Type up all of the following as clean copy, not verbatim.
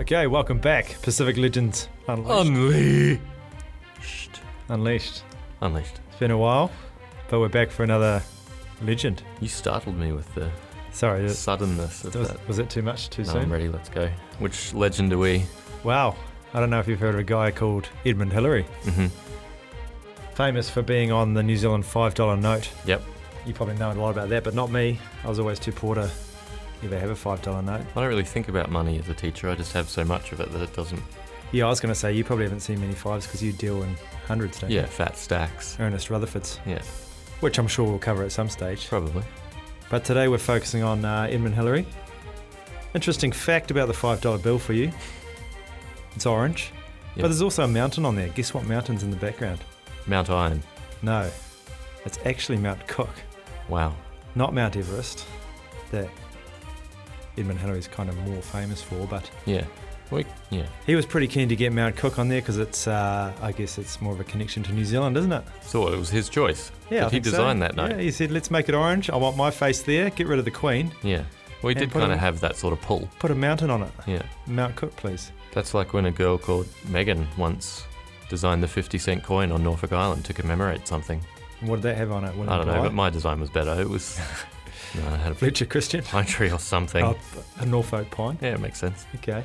Okay, welcome back. Pacific Legends Unleashed. Unleashed. It's been a while, but we're back for another legend. You startled me with the suddenness of that. Was it too much too soon? I'm ready, let's go. Which legend are we? Wow. I don't know if you've heard of a guy called Edmund Hillary. Mm-hmm. Famous for being on the New Zealand $5 note. Yep. You probably know a lot about that, but not me. I was always too poor to ever have a $5 note. I don't really think about money as a teacher. I just have so much of it that it doesn't... Yeah, I was going to say, you probably haven't seen many fives because you deal in hundreds, don't you? Yeah, fat stacks. Ernest Rutherford's. Yeah. Which I'm sure we'll cover at some stage. Probably. But today we're focusing on Edmund Hillary. Interesting fact about the $5 bill for you. It's orange. Yep. But there's also a mountain on there. Guess what mountain's in the background? Mount Iron. No. It's actually Mount Cook. Wow. Not Mount Everest. That Edmund Hillary's kind of more famous for, but... Yeah. He was pretty keen to get Mount Cook on there because it's, I guess it's more of a connection to New Zealand, isn't it? So it was his choice. Yeah, Did he design that note? Yeah, he said, let's make it orange. I want my face there. Get rid of the Queen. Yeah. Well, he did kind of have that sort of pull. Put a mountain on it. Yeah. Mount Cook, please. That's like when a girl called Megan once designed the 50-cent coin on Norfolk Island to commemorate something. What did that have on it? I don't know, but my design was better. It was... No, I had a Fletcher Christian? pine tree or something. Oh, a Norfolk pine? Yeah, it makes sense. Okay.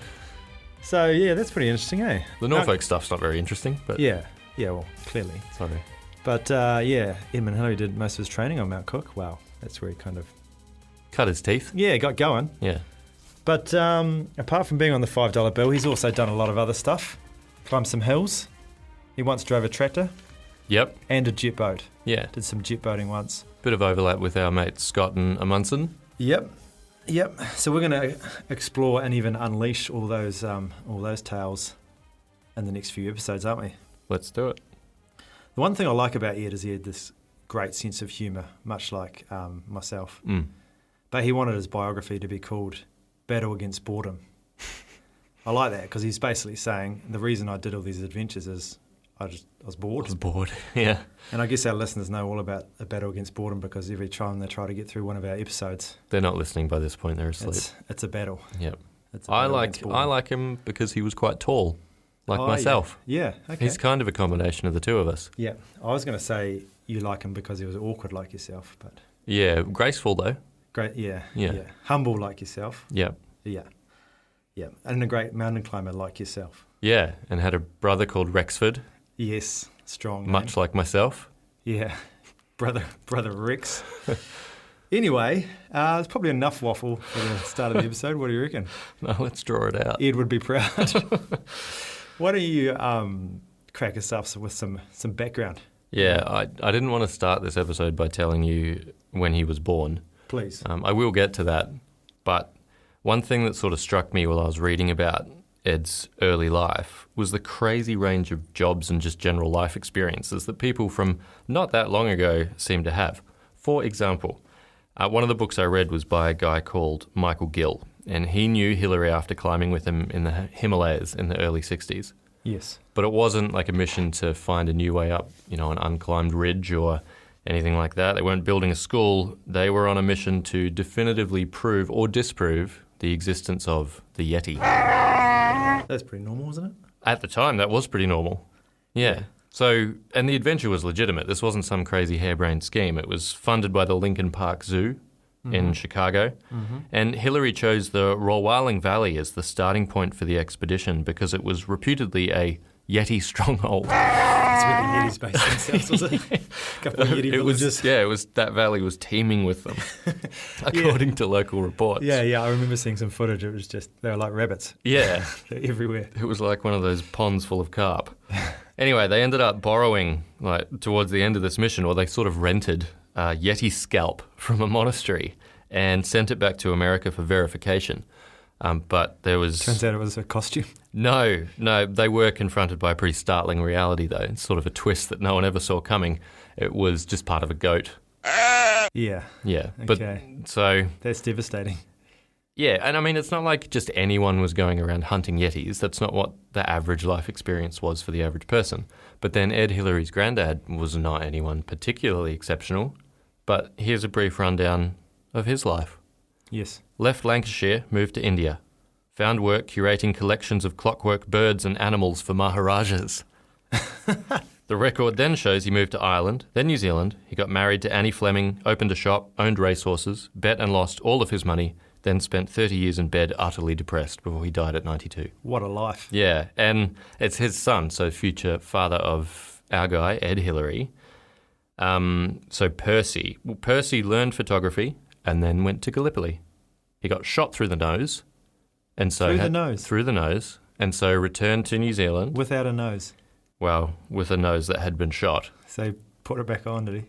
So, yeah, that's pretty interesting, eh? The Norfolk stuff's not very interesting, but... Yeah, well, clearly. Sorry. But, yeah, Edmund Hillary did most of his training on Mount Cook. Wow, that's where he kind of... Cut his teeth. Yeah, got going. Yeah. But apart from being on the $5 bill, he's also done a lot of other stuff. Climbed some hills. He once drove a tractor. Yep. And a jet boat. Yeah. Did some jet boating once. Bit of overlap with our mates Scott and Amundsen. Yep. So we're going to explore and even unleash all those tales in the next few episodes, aren't we? Let's do it. The one thing I like about Ed is he had this great sense of humour, much like myself. Mm. But he wanted his biography to be called Battle Against Boredom. I like that because he's basically saying the reason I did all these adventures is I was bored. Yeah. And I guess our listeners know all about a battle against boredom because every time they try to get through one of our episodes... They're not listening by this point, they're asleep. It's a battle. Yep. I like him because he was quite tall, like myself. Yeah, okay. He's kind of a combination of the two of us. Yeah. I was going to say you like him because he was awkward like yourself, but... Yeah, graceful though. Great, yeah. Humble like yourself. Yep. Yeah. And a great mountain climber like yourself. Yeah, and had a brother called Rexford. Yes, strong. Much like myself. Yeah, brother Rex. Anyway, it's probably enough waffle for the start of the episode. What do you reckon? No, let's draw it out. Ed would be proud. Why don't you crack us up with some background? Yeah, I didn't want to start this episode by telling you when he was born. Please. I will get to that, but one thing that sort of struck me while I was reading about Ed's early life was the crazy range of jobs and just general life experiences that people from not that long ago seem to have. For example, one of the books I read was by a guy called Michael Gill, and he knew Hillary after climbing with him in the Himalayas in the early 60s. Yes. But it wasn't like a mission to find a new way up, an unclimbed ridge or anything like that. They weren't building a school. They were on a mission to definitively prove or disprove the existence of the Yeti. That's pretty normal, isn't it? At the time, that was pretty normal. Yeah. So, and the adventure was legitimate. This wasn't some crazy harebrained scheme. It was funded by the Lincoln Park Zoo in Chicago. Mm-hmm. And Hillary chose the Rawalling Valley as the starting point for the expedition because it was reputedly a Yeti stronghold. That's where the Yeti's based themselves, was it? A couple of Yeti villages. It was that valley was teeming with them, according to local reports. Yeah, I remember seeing some footage. It was just, they were like rabbits. Yeah. They're everywhere. It was like one of those ponds full of carp. Anyway, they ended up borrowing, towards the end of this mission, or they sort of rented a Yeti scalp from a monastery and sent it back to America for verification. But there was... Turns out it was a costume. No, they were confronted by a pretty startling reality, though. It's sort of a twist that no one ever saw coming. It was just part of a goat. Yeah. Yeah. Okay. But so... That's devastating. Yeah, and I mean, it's not like just anyone was going around hunting Yetis. That's not what the average life experience was for the average person. But then Ed Hillary's granddad was not anyone particularly exceptional. But here's a brief rundown of his life. Yes. Left Lancashire, moved to India. Found work curating collections of clockwork birds and animals for Maharajas. The record then shows he moved to Ireland, then New Zealand. He got married to Annie Fleming, opened a shop, owned racehorses, bet and lost all of his money, then spent 30 years in bed utterly depressed before he died at 92. What a life. Yeah, and it's his son, so future father of our guy, Ed Hillary. So Percy learned photography and then went to Gallipoli. He got shot through the nose. And so Through the nose. And so returned to New Zealand. Without a nose. Well, with a nose that had been shot. So put it back on, did he?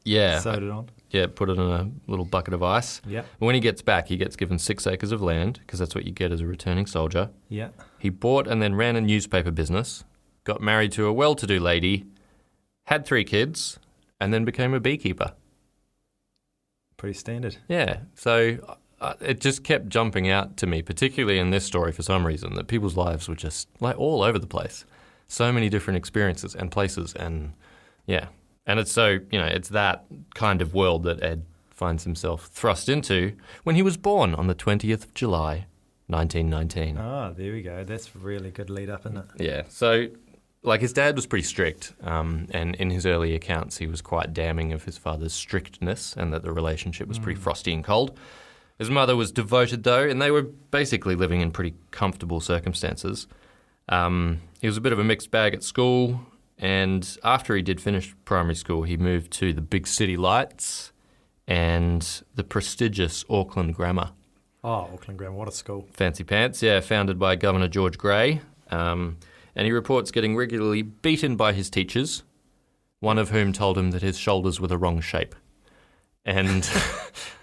Yeah. Sewed it on? Yeah, put it in a little bucket of ice. Yeah. When he gets back, he gets given 6 acres of land, because that's what you get as a returning soldier. Yeah. He bought and then ran a newspaper business, got married to a well-to-do lady, had 3 kids, and then became a beekeeper. Pretty standard. Yeah. So it just kept jumping out to me, particularly in this story for some reason, that people's lives were just like all over the place. So many different experiences and places, and yeah. And it's so, it's that kind of world that Ed finds himself thrust into when he was born on the 20th of July, 1919. Ah, there we go. That's really good lead up, isn't it? Yeah. So, his dad was pretty strict, and in his early accounts, he was quite damning of his father's strictness and that the relationship was pretty frosty and cold. His mother was devoted, though, and they were basically living in pretty comfortable circumstances. He was a bit of a mixed bag at school, and after he did finish primary school, he moved to the Big City Lights and the prestigious Auckland Grammar. Oh, Auckland Grammar, what a school. Fancy pants, yeah, founded by Governor George Grey. And he reports getting regularly beaten by his teachers, one of whom told him that his shoulders were the wrong shape. And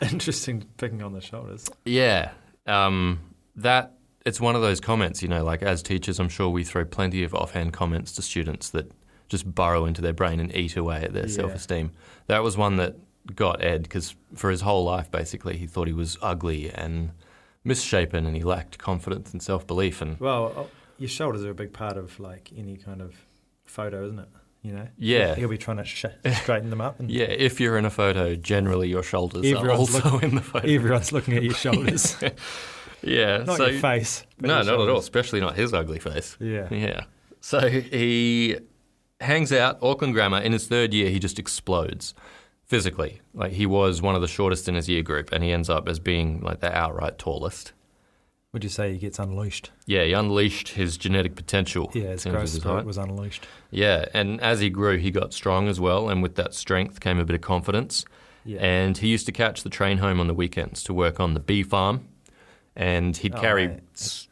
interesting, picking on the shoulders. Yeah, it's one of those comments, as teachers, I'm sure we throw plenty of offhand comments to students that just burrow into their brain and eat away at their self-esteem. That was one that got Ed, because for his whole life, basically, he thought he was ugly and misshapen, and he lacked confidence and self-belief. And well, your shoulders are a big part of any kind of photo, isn't it? Yeah. He'll be trying to straighten them up. And yeah, if you're in a photo, generally your shoulders are also in the photo. Everyone's looking at your shoulders. Yeah. Not your face. No, not at all, especially not his ugly face. Yeah. Yeah. So he hangs out, Auckland Grammar. In his 3rd year, he just explodes physically. He was one of the shortest in his year group, and he ends up as being the outright tallest. Would you say he gets unleashed? Yeah, he unleashed his genetic potential. Yeah, his growth spurt was unleashed. Yeah, and as he grew, he got strong as well, and with that strength came a bit of confidence. Yeah. And he used to catch the train home on the weekends to work on the bee farm, and he'd carry... Mate.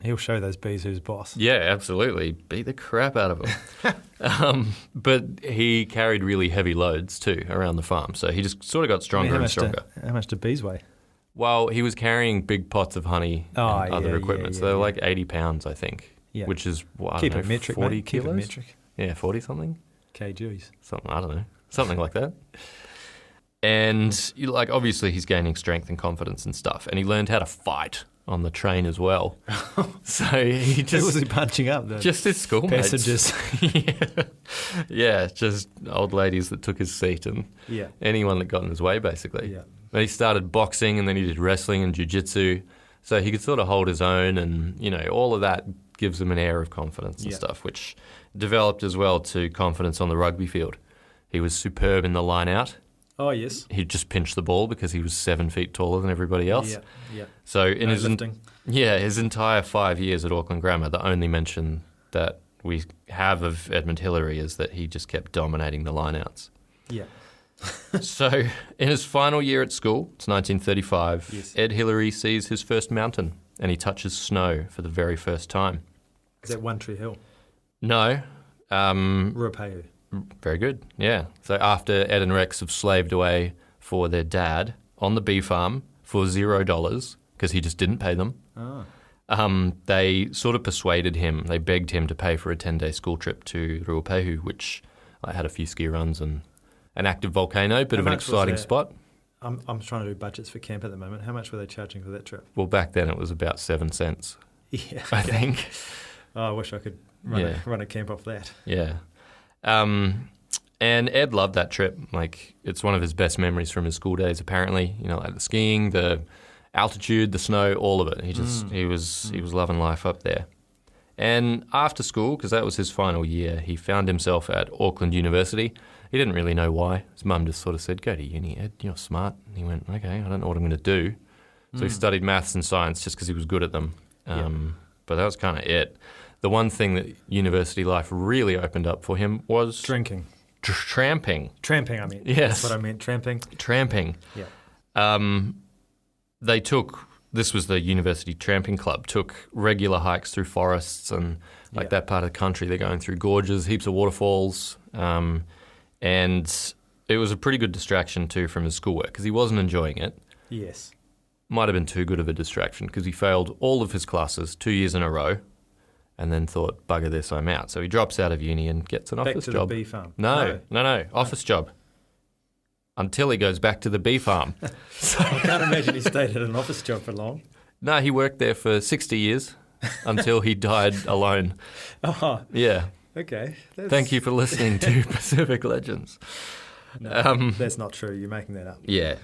He'll show those bees who's boss. Yeah, absolutely. Beat the crap out of them. But he carried really heavy loads too around the farm, so he just sort of got stronger and stronger. How much do bees weigh? Well, he was carrying big pots of honey and other equipment, so they were 80 pounds, I think, which is, Keep it metric, 40 mate. kilos? Keep it metric. Yeah, 40-something? kgs. Something, I don't know. Something like that. And, obviously he's gaining strength and confidence and stuff, and he learned how to fight on the train as well. So he just... Who was he punching up? Just his schoolmates. Passengers. Yeah, just old ladies that took his seat and anyone that got in his way, basically. Yeah. He started boxing, and then he did wrestling and jiu-jitsu, so he could sort of hold his own, and all of that gives him an air of confidence and stuff, which developed as well to confidence on the rugby field. He was superb in the line-out. Oh yes, He'd just pinch the ball because he was 7 feet taller than everybody else. Yeah. So in his entire 5 years at Auckland Grammar, the only mention that we have of Edmund Hillary is that he just kept dominating the line-outs. Yeah. So, in his final year at school, it's 1935, Ed Hillary sees his first mountain, and he touches snow for the very first time. Is that One Tree Hill? No. Ruapehu. Very good, yeah. So after Ed and Rex have slaved away for their dad on the bee farm for $0, because he just didn't pay them, they sort of persuaded him, they begged him to pay for a 10-day school trip to Ruapehu, which had a few ski runs and an active volcano, bit of an exciting spot. I'm trying to do budgets for camp at the moment. How much were they charging for that trip? Well, back then it was about 7 cents. Yeah, I think. Oh, I wish I could run a camp off that. Yeah. And Ed loved that trip. It's one of his best memories from his school days, apparently. The skiing, the altitude, the snow, all of it. He was loving life up there. And after school, because that was his final year, he found himself at Auckland University. He didn't really know why. His mum just sort of said, "Go to uni, Ed, you're smart." And he went, "Okay, I don't know what I'm going to do." So he studied maths and science just because he was good at them. But that was kind of it. The one thing that university life really opened up for him was... Drinking. Tramping. Tramping, I mean. Yes. That's what I meant, tramping. Tramping. Yeah. This was the university tramping club, took regular hikes through forests and that part of the country. They're going through gorges, heaps of waterfalls, and it was a pretty good distraction too from his schoolwork because he wasn't enjoying it. Yes. Might have been too good of a distraction because he failed all of his classes 2 years in a row and then thought, bugger this, I'm out. So he drops out of uni and gets an office job. Back to the bee farm. No, office job. Until he goes back to the bee farm. I can't imagine he stayed at an office job for long. No, he worked there for 60 years until he died alone. Oh, yeah. Okay. Thank you for listening to Pacific Legends. No, that's not true. You're making that up. Yeah.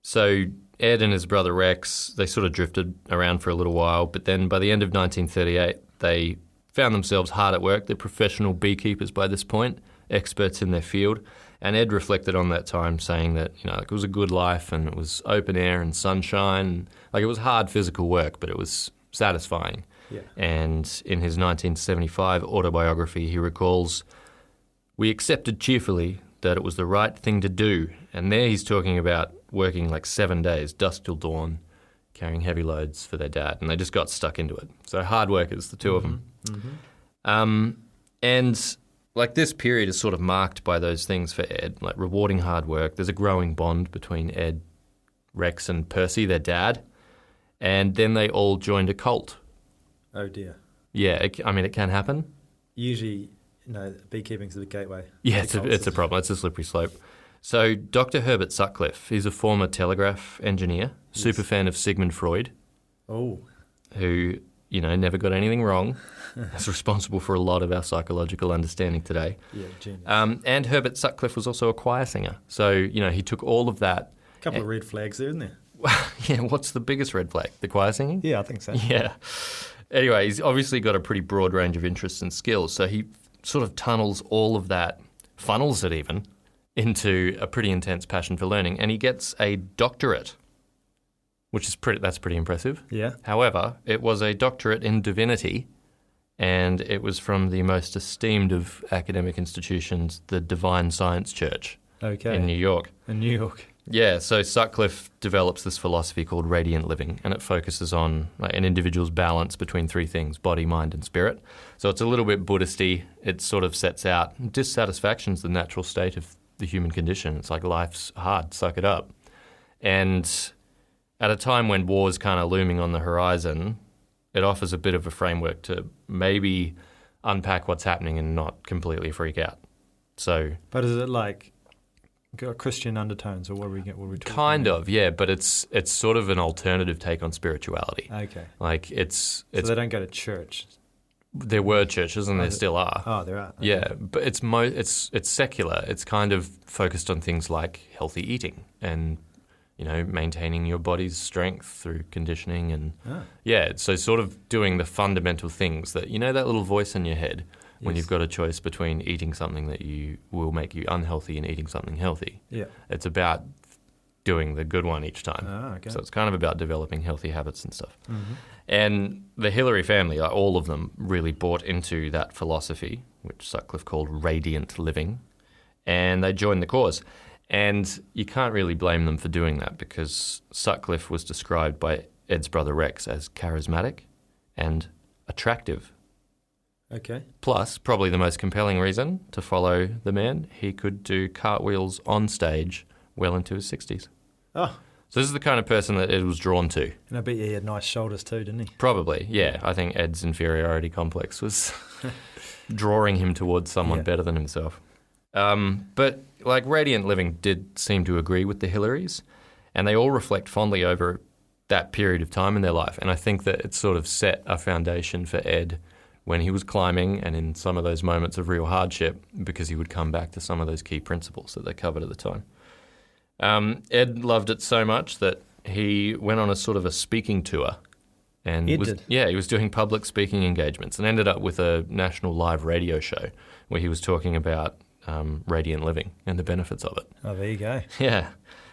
So Ed and his brother Rex, they sort of drifted around for a little while, but then by the end of 1938, they found themselves hard at work. They're professional beekeepers by this point, experts in their field. And Ed reflected on that time saying that, it was a good life and it was open air and sunshine. It was hard physical work, but it was satisfying. Yeah. And in his 1975 autobiography, he recalls, "We accepted cheerfully that it was the right thing to do." And there he's talking about working 7 days, dusk till dawn, carrying heavy loads for their dad. And they just got stuck into it. So hard workers, the two of them. Mm-hmm. And this period is sort of marked by those things for Ed, rewarding hard work. There's a growing bond between Ed, Rex and Percy, their dad. And then they all joined a cult. Oh, dear. Yeah, it can happen. Usually, beekeeping's the gateway. Yeah, it's a problem. It's a slippery slope. So Dr. Herbert Sutcliffe, he's a former telegraph engineer, super fan of Sigmund Freud. Oh. Who, never got anything wrong. Is responsible for a lot of our psychological understanding today. Yeah, genius. And Herbert Sutcliffe was also a choir singer. So, he took all of that. A couple of red flags there, isn't there? Yeah, what's the biggest red flag? The choir singing? Yeah, I think so. Yeah. Anyway, he's obviously got a pretty broad range of interests and skills. So he sort of tunnels all of that, funnels it even, into a pretty intense passion for learning. And he gets a doctorate, which is pretty impressive. Yeah. However, it was a doctorate in divinity, and it was from the most esteemed of academic institutions, the Divine Science Church in New York. In New York. Yeah, so Sutcliffe develops this philosophy called radiant living, and it focuses on an individual's balance between three things, body, mind, and spirit. So it's a little bit Buddhist-y. It sort of sets out dissatisfaction's the natural state of the human condition. It's like life's hard, suck it up. And at a time when war's kind of looming on the horizon, it offers a bit of a framework to maybe unpack what's happening and not completely freak out. So, but is it got Christian undertones, or what are we talking kind about? of, yeah, but it's sort of an alternative take on spirituality. Okay. So they don't go to church. There were churches, and there still are. Oh, there are. Okay. Yeah, but it's secular. It's kind of focused on things like healthy eating and maintaining your body's strength through conditioning and so sort of doing the fundamental things that that little voice in your head when you've got a choice between eating something that will make you unhealthy and eating something healthy. Yeah. It's about doing the good one each time. Ah, okay. So it's kind of about developing healthy habits and stuff. Mm-hmm. And the Hillary family, all of them, really bought into that philosophy, which Sutcliffe called radiant living, and they joined the cause. And you can't really blame them for doing that because Sutcliffe was described by Ed's brother Rex as charismatic and attractive. Okay. Plus, probably the most compelling reason to follow the man, he could do cartwheels on stage well into his 60s. Oh. So this is the kind of person that Ed was drawn to. And I bet he had nice shoulders too, didn't he? Probably, yeah. I think Ed's inferiority complex was drawing him towards someone better than himself. But radiant living did seem to agree with the Hillarys, and they all reflect fondly over that period of time in their life. And I think that it sort of set a foundation for Ed when he was climbing and in some of those moments of real hardship, because he would come back to some of those key principles that they covered at the time. Ed loved it so much that he went on a sort of a speaking tour. And Ed did? Yeah, he was doing public speaking engagements and ended up with a national live radio show where he was talking about radiant living and the benefits of it. Oh, there you go. Yeah.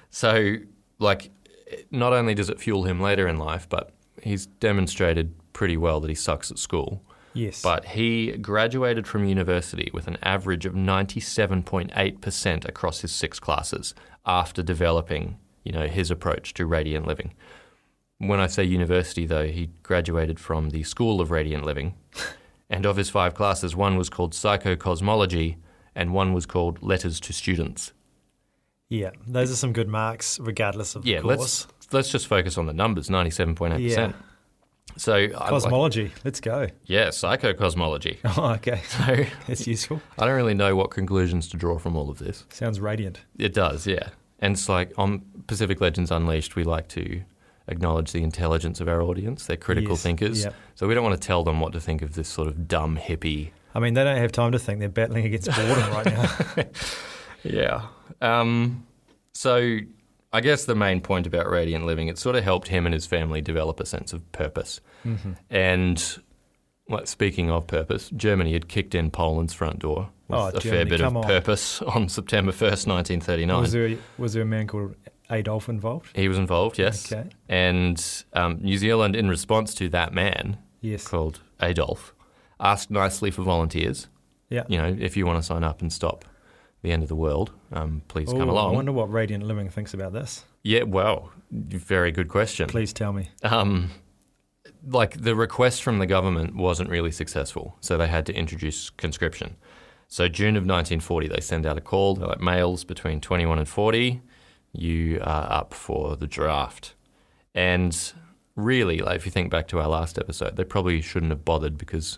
So, like, not only does it fuel him later in life, but he's demonstrated pretty well that he sucks at school. Yes. But he graduated from university with an average of 97.8% across his 6 classes after developing, his approach to radiant living. When I say university, though, he graduated from the School of Radiant Living. And of his 5 classes, one was called Psychocosmology and one was called Letters to Students. Yeah, those are some good marks regardless of the course. Let's just focus on the numbers, 97.8%. Yeah. So Cosmology, let's go. Yeah, psychocosmology. Oh, okay. So that's useful. I don't really know what conclusions to draw from all of this. Sounds radiant. It does, yeah. And it's like on Pacific Legends Unleashed, we like to acknowledge the intelligence of our audience. They're critical thinkers. Yep. So we don't want to tell them what to think of this sort of dumb hippie. I mean, they don't have time to think. They're battling against boredom right now. Yeah. So I guess the main point about radiant living, it sort of helped him and his family develop a sense of purpose. Mm-hmm. And speaking of purpose, Germany had kicked in Poland's front door with a fair bit of purpose on September 1st, 1939. Was there a man called Adolf involved? He was involved, yes. Okay. And New Zealand, in response to that man, called Adolf, asked nicely for volunteers. Yeah. If you want to sign up and stop the end of the world, please come along. I wonder what Radiant Living thinks about this. Yeah, well, very good question. Please tell me. The request from the government wasn't really successful, so they had to introduce conscription. So June of 1940, they send out a call. They're like, males between 21 and 40, you are up for the draft. And really, if you think back to our last episode, they probably shouldn't have bothered because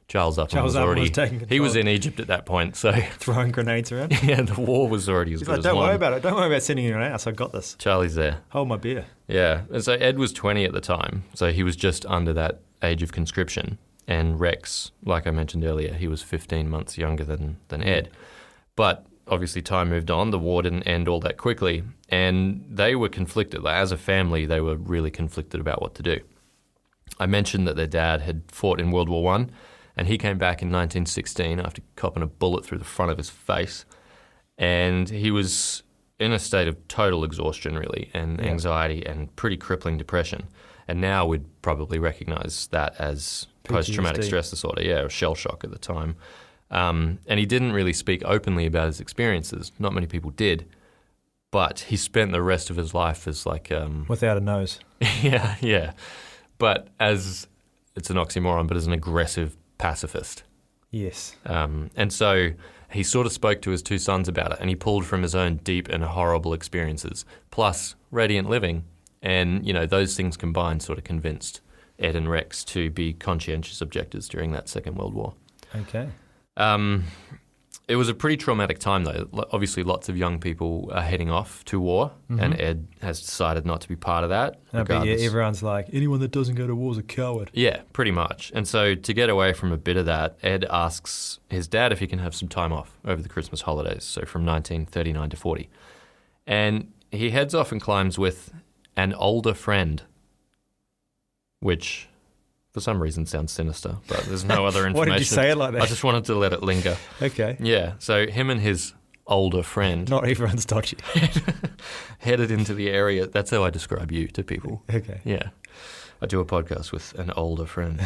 Charles Upham was taking control. He was in Egypt at that point, so throwing grenades around. Yeah, the war was already as good as won. Don't worry about it. Don't worry about sending anyone else. I got this. Charlie's there. Hold my beer. Yeah, and so Ed was 20 at the time, so he was just under that age of conscription. And Rex, like I mentioned earlier, he was 15 months younger than Ed. But obviously time moved on. The war didn't end all that quickly, and they were conflicted. As a family, they were really conflicted about what to do. I mentioned that their dad had fought in World War I, and he came back in 1916 after copping a bullet through the front of his face. And he was in a state of total exhaustion, really, and anxiety and pretty crippling depression. And now we'd probably recognise that as post-traumatic stress disorder, or shell shock at the time. And he didn't really speak openly about his experiences. Not many people did. But he spent the rest of his life as without a nose. Yeah. But it's an oxymoron, but as an aggressive pacifist. Yes. And so he sort of spoke to his 2 sons about it, and he pulled from his own deep and horrible experiences, plus radiant living. And, those things combined sort of convinced Ed and Rex to be conscientious objectors during that Second World War. Okay. It was a pretty traumatic time, though. Obviously, lots of young people are heading off to war, and Ed has decided not to be part of that. But everyone's like, anyone that doesn't go to war is a coward. Yeah, pretty much. And so to get away from a bit of that, Ed asks his dad if he can have some time off over the Christmas holidays, so from 1939 to 40. And he heads off and climbs with an older friend, which for some reason sounds sinister, but there's no other information. Why did you say it like that? I just wanted to let it linger. Okay. Yeah, so him and his older friend... Not everyone's dodgy. headed into the area. That's how I describe you to people. Okay. Yeah. I do a podcast with an older friend.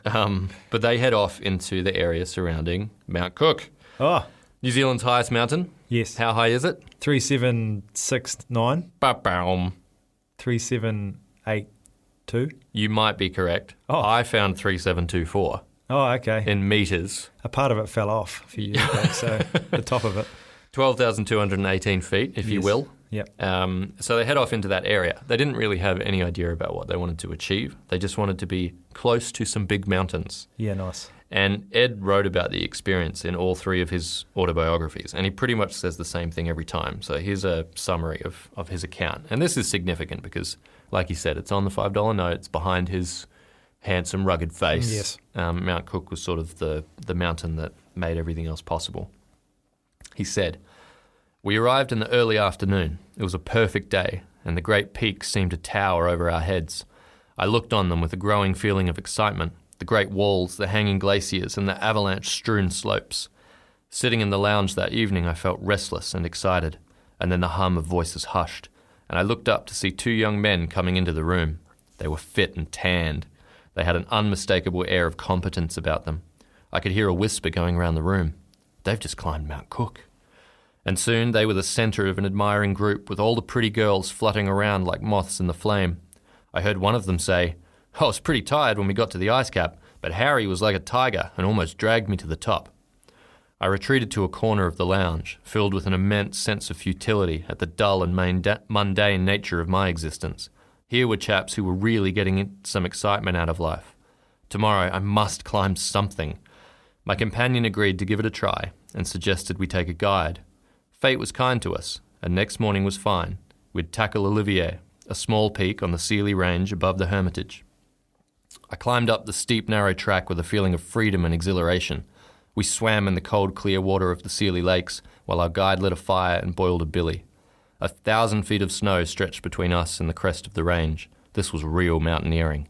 But they head off into the area surrounding Mount Cook. Oh. New Zealand's highest mountain. Yes. How high is it? 3769. Ba-boom. 3782. You might be correct. Oh. I found 3724. Oh, okay. In metres. A part of it fell off a few years back, so the top of it. 12,218 feet, if you will. Yep. So they head off into that area. They didn't really have any idea about what they wanted to achieve. They just wanted to be close to some big mountains. Yeah, nice. And Ed wrote about the experience in all 3 of his autobiographies, and he pretty much says the same thing every time. So here's a summary of his account. And this is significant because, like he said, it's on the $5 note. It's behind his handsome, rugged face. Yes. Mount Cook was sort of the mountain that made everything else possible. He said, We arrived in the early afternoon. It was a perfect day, and the great peaks seemed to tower over our heads. I looked on them with a growing feeling of excitement, the great walls, the hanging glaciers, and the avalanche-strewn slopes. Sitting in the lounge that evening, I felt restless and excited, and then the hum of voices hushed, and I looked up to see 2 young men coming into the room. They were fit and tanned. They had an unmistakable air of competence about them. I could hear a whisper going round the room. They've just climbed Mount Cook. And soon they were the centre of an admiring group with all the pretty girls flutting around like moths in the flame. I heard one of them say, "I was pretty tired when we got to the ice cap, but Harry was like a tiger and almost dragged me to the top." I retreated to a corner of the lounge, filled with an immense sense of futility at the dull and mundane nature of my existence. Here were chaps who were really getting some excitement out of life. Tomorrow I must climb something. My companion agreed to give it a try and suggested we take a guide. Fate was kind to us, and next morning was fine. We'd tackle Olivier, a small peak on the Sealy Range above the Hermitage. I climbed up the steep, narrow track with a feeling of freedom and exhilaration. We swam in the cold, clear water of the Sealy Lakes while our guide lit a fire and boiled a billy. 1,000 feet of snow stretched between us and the crest of the range. This was real mountaineering.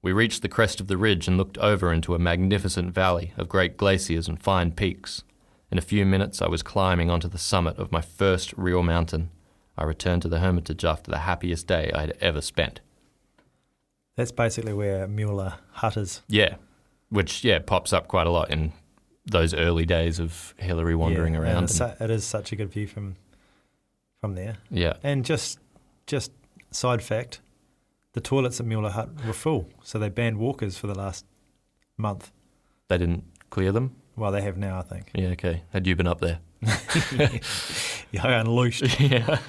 We reached the crest of the ridge and looked over into a magnificent valley of great glaciers and fine peaks. In a few minutes I was climbing onto the summit of my first real mountain. I returned to the Hermitage after the happiest day I had ever spent. That's basically where Mueller Hut is. Yeah, which pops up quite a lot in those early days of Hillary wandering around. It is such a good view from there. Yeah. And just side fact, the toilets at Mueller Hut were full, so they banned walkers for the last month. They didn't clear them? Well, they have now, I think. Yeah, okay. Had you been up there? Yeah, I unloosed. Yeah.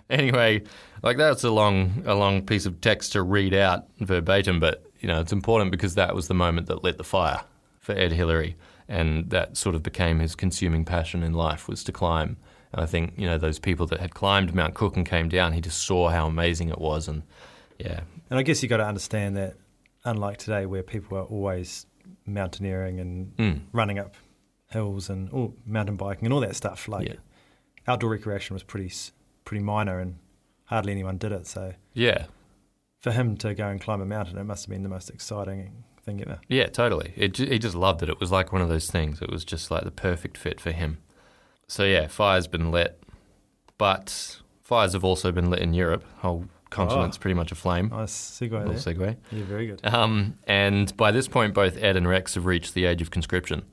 Anyway, that's a long piece of text to read out verbatim, but it's important because that was the moment that lit the fire for Ed Hillary, and that sort of became his consuming passion in life, was to climb. And I think those people that had climbed Mount Cook and came down, he just saw how amazing it was, and yeah. And I guess you got to understand that, unlike today, where people are always mountaineering and running up hills and mountain biking and all that stuff, outdoor recreation was pretty minor and hardly anyone did it. So yeah, for him to go and climb a mountain, it must have been the most exciting thing ever. Yeah, totally. He just loved it. It was like one of those things. It was just like the perfect fit for him. So yeah, fire's been lit, but fires have also been lit in Europe. Whole continent's pretty much aflame. Nice segue there. Segue. Yeah, very good. And by this point, both Ed and Rex have reached the age of conscription.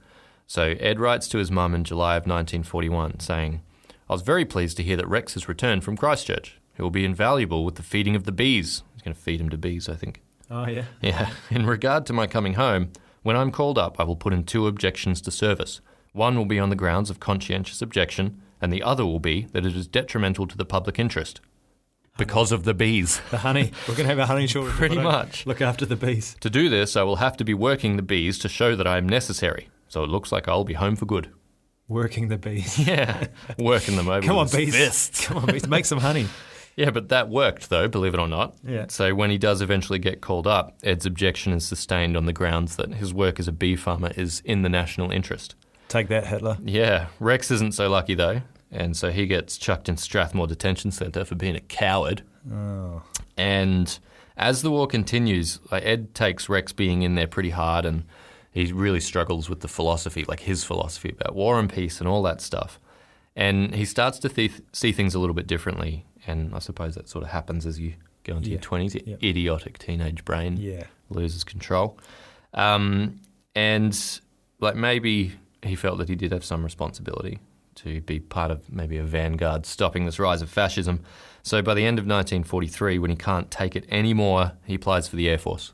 So Ed writes to his mum in July of 1941 saying, "I was very pleased to hear that Rex has returned from Christchurch. He will be invaluable with the feeding of the bees." He's going to feed him to bees, I think. Oh, yeah? Yeah. "In regard to my coming home, when I'm called up, I will put in 2 objections to service. One will be on the grounds of conscientious objection, and the other will be that it is detrimental to the public interest. Because of the bees." The honey. We're going to have a honey shortage. Pretty much. Look after the bees. "To do this, I will have to be working the bees to show that I am necessary. So it looks like I'll be home for good." Working the bees. Yeah. Working them over Come on, with his bees. fists. Come on, bees. Make some honey. Yeah, but that worked, though, believe it or not. Yeah. So when he does eventually get called up, Ed's objection is sustained on the grounds that his work as a bee farmer is in the national interest. Take that, Hitler. Yeah. Rex isn't so lucky, though, and so he gets chucked in Strathmore Detention Centre for being a coward. Oh. And as the war continues, Ed takes Rex being in there pretty hard, and he really struggles with the philosophy, his philosophy about war and peace and all that stuff. And he starts to see things a little bit differently. And I suppose that sort of happens as you go into your 20s. Your idiotic teenage brain loses control. And maybe he felt that he did have some responsibility to be part of maybe a vanguard stopping this rise of fascism. So by the end of 1943, when he can't take it anymore, he applies for the Air Force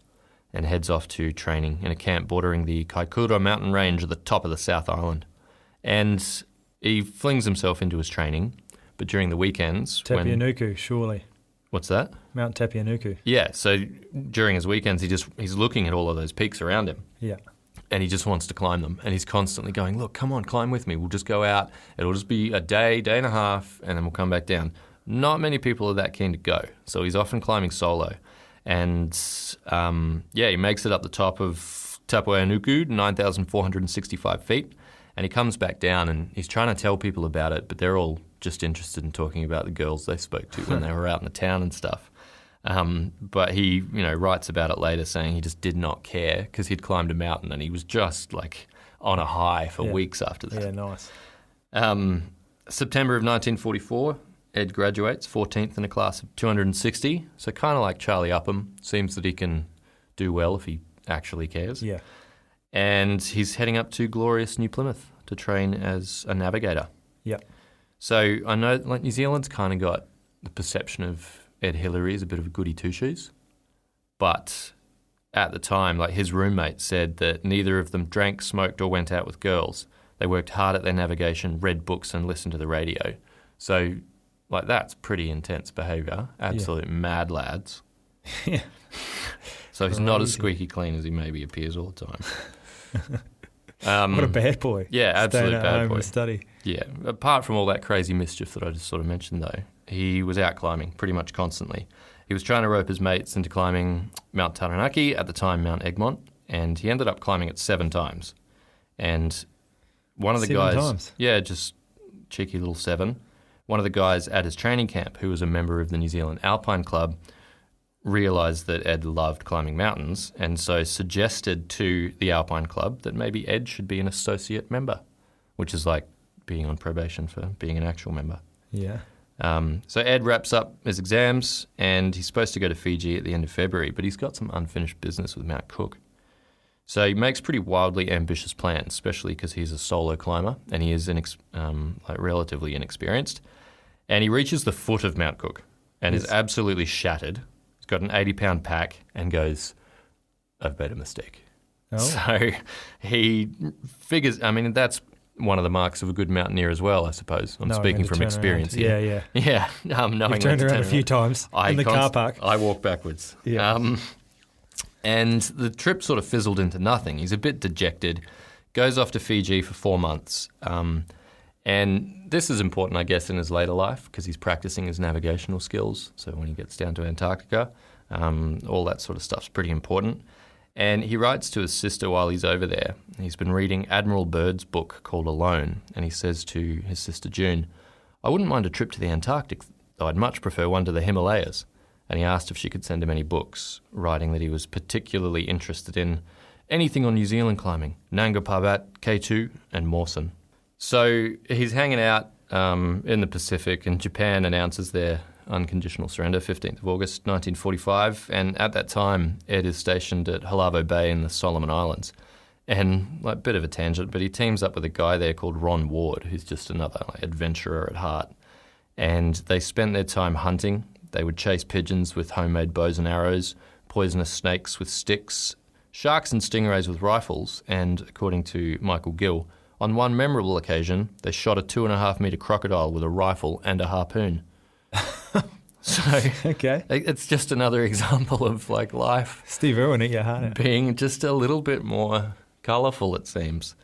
and heads off to training in a camp bordering the Kaikoura mountain range at the top of the South Island. And he flings himself into his training, but during the weekends... Tapianuku, surely. What's that? Mount Tapianuku. Yeah, so during his weekends, he's looking at all of those peaks around him. Yeah. And he just wants to climb them. And he's constantly going, "Look, come on, climb with me. We'll just go out. It'll just be a day and a half, and then we'll come back down." Not many people are that keen to go. So he's often climbing solo. And, he makes it up the top of Tapianuku, 9,465 feet. And he comes back down and he's trying to tell people about it, but they're all just interested in talking about the girls they spoke to when they were out in the town and stuff. But he, writes about it later, saying he just did not care because he'd climbed a mountain and he was just like on a high for weeks after that. Yeah, nice. September of 1944, Ed graduates, 14th in a class of 260. So kind of like Charlie Upham, seems that he can do well if he actually cares. Yeah. And he's heading up to glorious New Plymouth to train as a navigator. Yeah. So I know New Zealand's kind of got the perception of Ed Hillary as a bit of a goody two-shoes. But at the time, his roommate said that neither of them drank, smoked or went out with girls. They worked hard at their navigation, read books and listened to the radio. So that's pretty intense behaviour. Absolute mad lads. Yeah. So he's not as squeaky clean as he maybe appears all the time. What a bad boy. Yeah, absolute bad boy. Study. Yeah. Apart from all that crazy mischief that I just sort of mentioned, though, he was out climbing pretty much constantly. He was trying to rope his mates into climbing Mount Taranaki, at the time Mount Egmont, and he ended up climbing it 7 times. And one of the 7 guys... times? Yeah, just cheeky little 7. One of the guys at his training camp, who was a member of the New Zealand Alpine Club, realised that Ed loved climbing mountains and so suggested to the Alpine Club that maybe Ed should be an associate member, which is like being on probation for being an actual member. Yeah. So Ed wraps up his exams and he's supposed to go to Fiji at the end of February, but he's got some unfinished business with Mount Cook. So he makes pretty wildly ambitious plans, especially because he's a solo climber and he is relatively inexperienced. And he reaches the foot of Mount Cook and is absolutely shattered. He's got an 80-pound pack and goes, I've made a mistake. Oh. So he figures, that's one of the marks of a good mountaineer as well, I suppose. I'm speaking from experience here. Yeah. Yeah. You've turned around a few times in the car park. I walk backwards. Yeah. And the trip sort of fizzled into nothing. He's a bit dejected, goes off to Fiji for 4 months. And this is important, I guess, in his later life because he's practicing his navigational skills. So when he gets down to Antarctica, all that sort of stuff's pretty important. And he writes to his sister while he's over there. He's been reading Admiral Byrd's book called Alone, and he says to his sister June, I wouldn't mind a trip to the Antarctic, though I'd much prefer one to the Himalayas. And he asked if she could send him any books, writing that he was particularly interested in anything on New Zealand climbing, Nanga Parbat, K2 and Mawson. So he's hanging out in the Pacific, and Japan announces their unconditional surrender, 15th of August 1945, and at that time Ed is stationed at Halavo Bay in the Solomon Islands. And a bit of a tangent, but he teams up with a guy there called Ron Ward, who's just another adventurer at heart. And they spent their time hunting. They would chase pigeons with homemade bows and arrows, poisonous snakes with sticks, sharks and stingrays with rifles, and according to Michael Gill, on one memorable occasion, they shot a 2.5-metre crocodile with a rifle and a harpoon. So okay, it's just another example of life. Steve Irwin at your heart being just a little bit more colourful, it seems.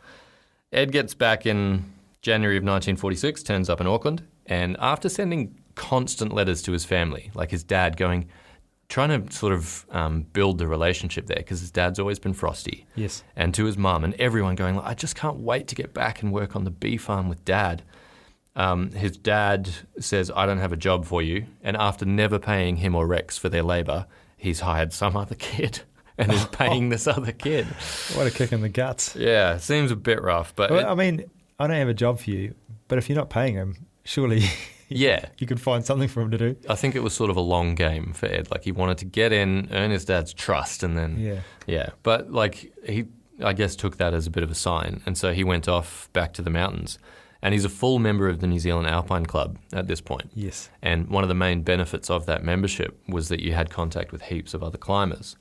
Ed gets back in January of 1946, turns up in Auckland, and after sending constant letters to his family, like his dad trying to sort of build the relationship there because his dad's always been frosty. Yes. And to his mum and everyone going, I just can't wait to get back and work on the bee farm with Dad. His dad says, I don't have a job for you. And after never paying him or Rex for their labour, he's hired some other kid and is paying this other kid. What a kick in the guts. Yeah, seems a bit rough. But I don't have a job for you, but if you're not paying him, surely yeah, you could find something for him to do. I think it was sort of a long game for Ed. He wanted to get in, earn his dad's trust, and then yeah. But he, I guess, took that as a bit of a sign, and so he went off back to the mountains. And he's a full member of the New Zealand Alpine Club at this point. Yes. And one of the main benefits of that membership was that you had contact with heaps of other climbers.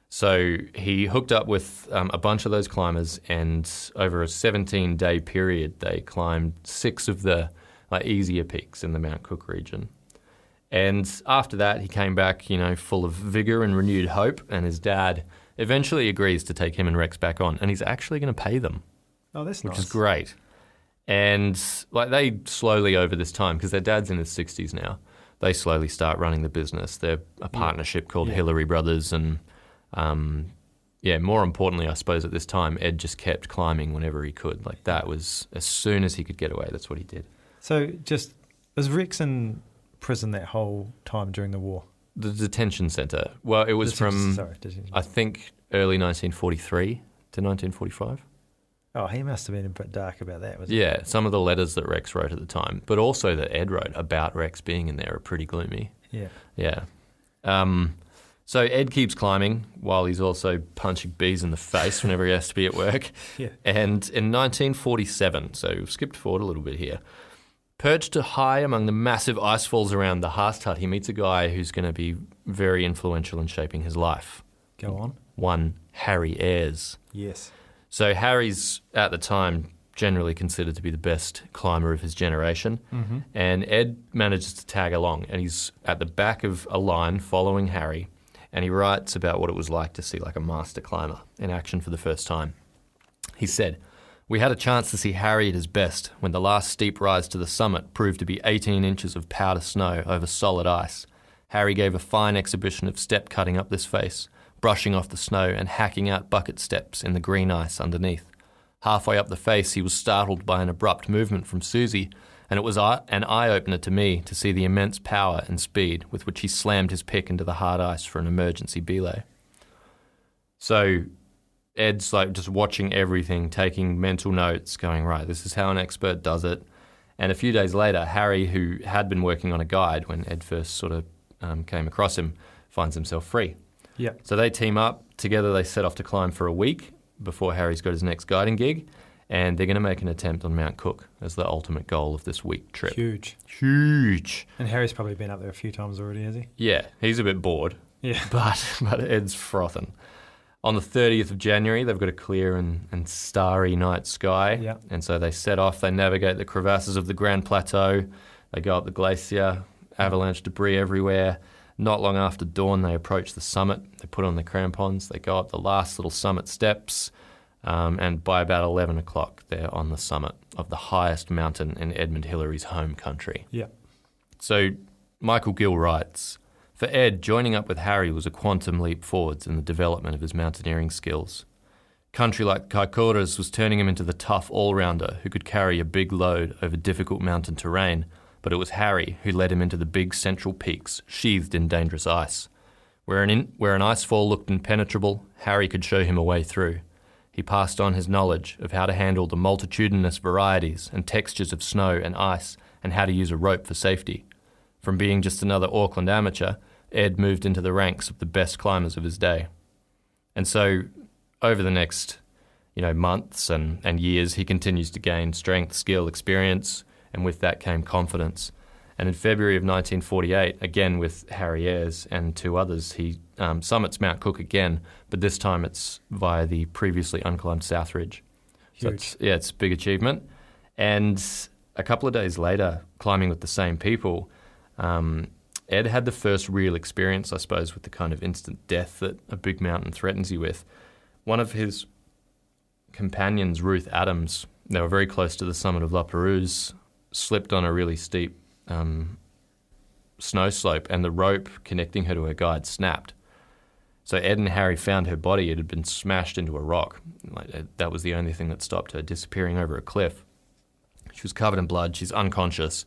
So he hooked up with a bunch of those climbers, and over a 17-day period, they climbed 6 of the easier peaks in the Mount Cook region. And after that, he came back, full of vigour and renewed hope, and his dad eventually agrees to take him and Rex back on, and he's actually going to pay them. Oh, that's nice. Which is great. And they slowly over this time, because their dad's in his 60s now, they slowly start running the business. They're a partnership called Hillary Brothers, and more importantly, I suppose at this time, Ed just kept climbing whenever he could. Like that was, as soon as he could get away, that's what he did. So was Rex in prison that whole time during the war? The detention centre. Well, it was I think, early 1943 to 1945. Oh, he must have been a bit dark about that, wasn't he? Yeah, some of the letters that Rex wrote at the time, but also that Ed wrote about Rex being in there are pretty gloomy. Yeah. Yeah. So Ed keeps climbing while he's also punching bees in the face whenever he has to be at work. Yeah. And in 1947, so we've skipped forward a little bit here, perched high among the massive ice falls around the Haast hut, he meets a guy who's going to be very influential in shaping his life. Go on. One Harry Ayres. Yes. So Harry's, at the time, generally considered to be the best climber of his generation. Mm-hmm. And Ed manages to tag along, and he's at the back of a line following Harry, and he writes about what it was like to see like a master climber in action for the first time. He said, "We had a chance to see Harry at his best when the last steep rise to the summit proved to be 18 inches of powder snow over solid ice. Harry gave a fine exhibition of step cutting up this face, brushing off the snow and hacking out bucket steps in the green ice underneath. Halfway up the face, he was startled by an abrupt movement from Susie, and it was an eye-opener to me to see the immense power and speed with which he slammed his pick into the hard ice for an emergency belay." So Ed's like just watching everything, taking mental notes, going, right, this is how an expert does it. And a few days later, Harry, who had been working on a guide when Ed first sort of came across him, finds himself free. Yeah. So they team up. Together they set off to climb for a week before Harry's got his next guiding gig, and they're going to make an attempt on Mount Cook as the ultimate goal of this week trip. Huge. And Harry's probably been up there a few times already, has he? Yeah, he's a bit bored. Yeah. But Ed's frothing. On the 30th of January, they've got a clear and starry night sky. Yeah. And so they set off. They navigate the crevasses of the Grand Plateau. They go up the glacier, avalanche debris everywhere. Not long after dawn, they approach the summit. They put on their crampons. They go up the last little summit steps. And by about 11 o'clock, they're on the summit of the highest mountain in Edmund Hillary's home country. Yeah. So Michael Gill writes, "For Ed, joining up with Harry was a quantum leap forwards in the development of his mountaineering skills. Country like Kaikoura's was turning him into the tough all-rounder who could carry a big load over difficult mountain terrain, but it was Harry who led him into the big central peaks sheathed in dangerous ice. Where an ice fall looked impenetrable, Harry could show him a way through. He passed on his knowledge of how to handle the multitudinous varieties and textures of snow and ice and how to use a rope for safety. From being just another Auckland amateur, Ed moved into the ranks of the best climbers of his day." And so over the next months and years, he continues to gain strength, skill, experience, and with that came confidence. And in February of 1948, again with Harry Ayres and two others, he summits Mount Cook again, but this time it's via the previously unclimbed South Ridge. Huge. So it's a big achievement. And a couple of days later, climbing with the same people, Ed had the first real experience, I suppose, with the kind of instant death that a big mountain threatens you with. One of his companions, Ruth Adams, they were very close to the summit of La Perouse, slipped on a really steep snow slope, and the rope connecting her to her guide snapped. So Ed and Harry found her body. It had been smashed into a rock. That was the only thing that stopped her disappearing over a cliff. She was covered in blood. She's unconscious.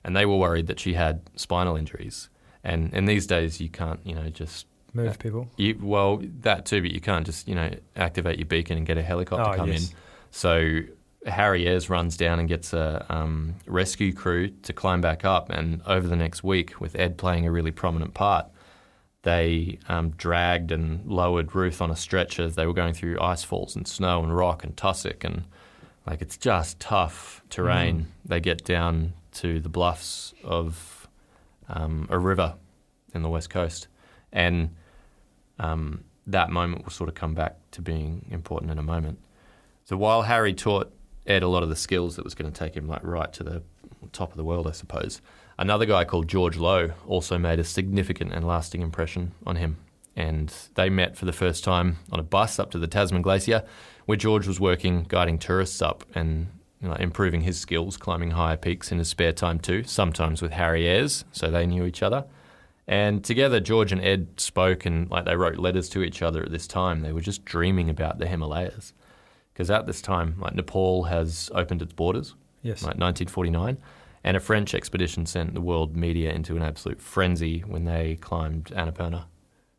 And they were worried that she had spinal injuries. And in these days, you can't, just... Move people? Well, that too, but you can't just, activate your beacon and get a helicopter come in. So Harry Ayres runs down and gets a rescue crew to climb back up. And over the next week, with Ed playing a really prominent part, they dragged and lowered Ruth on a stretcher as they were going through ice falls and snow and rock and tussock. And, it's just tough terrain. They get down to the bluffs of a river in the west coast. And that moment will sort of come back to being important in a moment. So while Harry taught Ed a lot of the skills that was going to take him right to the top of the world, I suppose, another guy called George Lowe also made a significant and lasting impression on him. And they met for the first time on a bus up to the Tasman Glacier, where George was working, guiding tourists up and improving his skills, climbing higher peaks in his spare time too, sometimes with Harry Ayres, so they knew each other. And together, George and Ed spoke and they wrote letters to each other at this time. They were just dreaming about the Himalayas. Because at this time, Nepal has opened its borders, Yes. 1949, and a French expedition sent the world media into an absolute frenzy when they climbed Annapurna,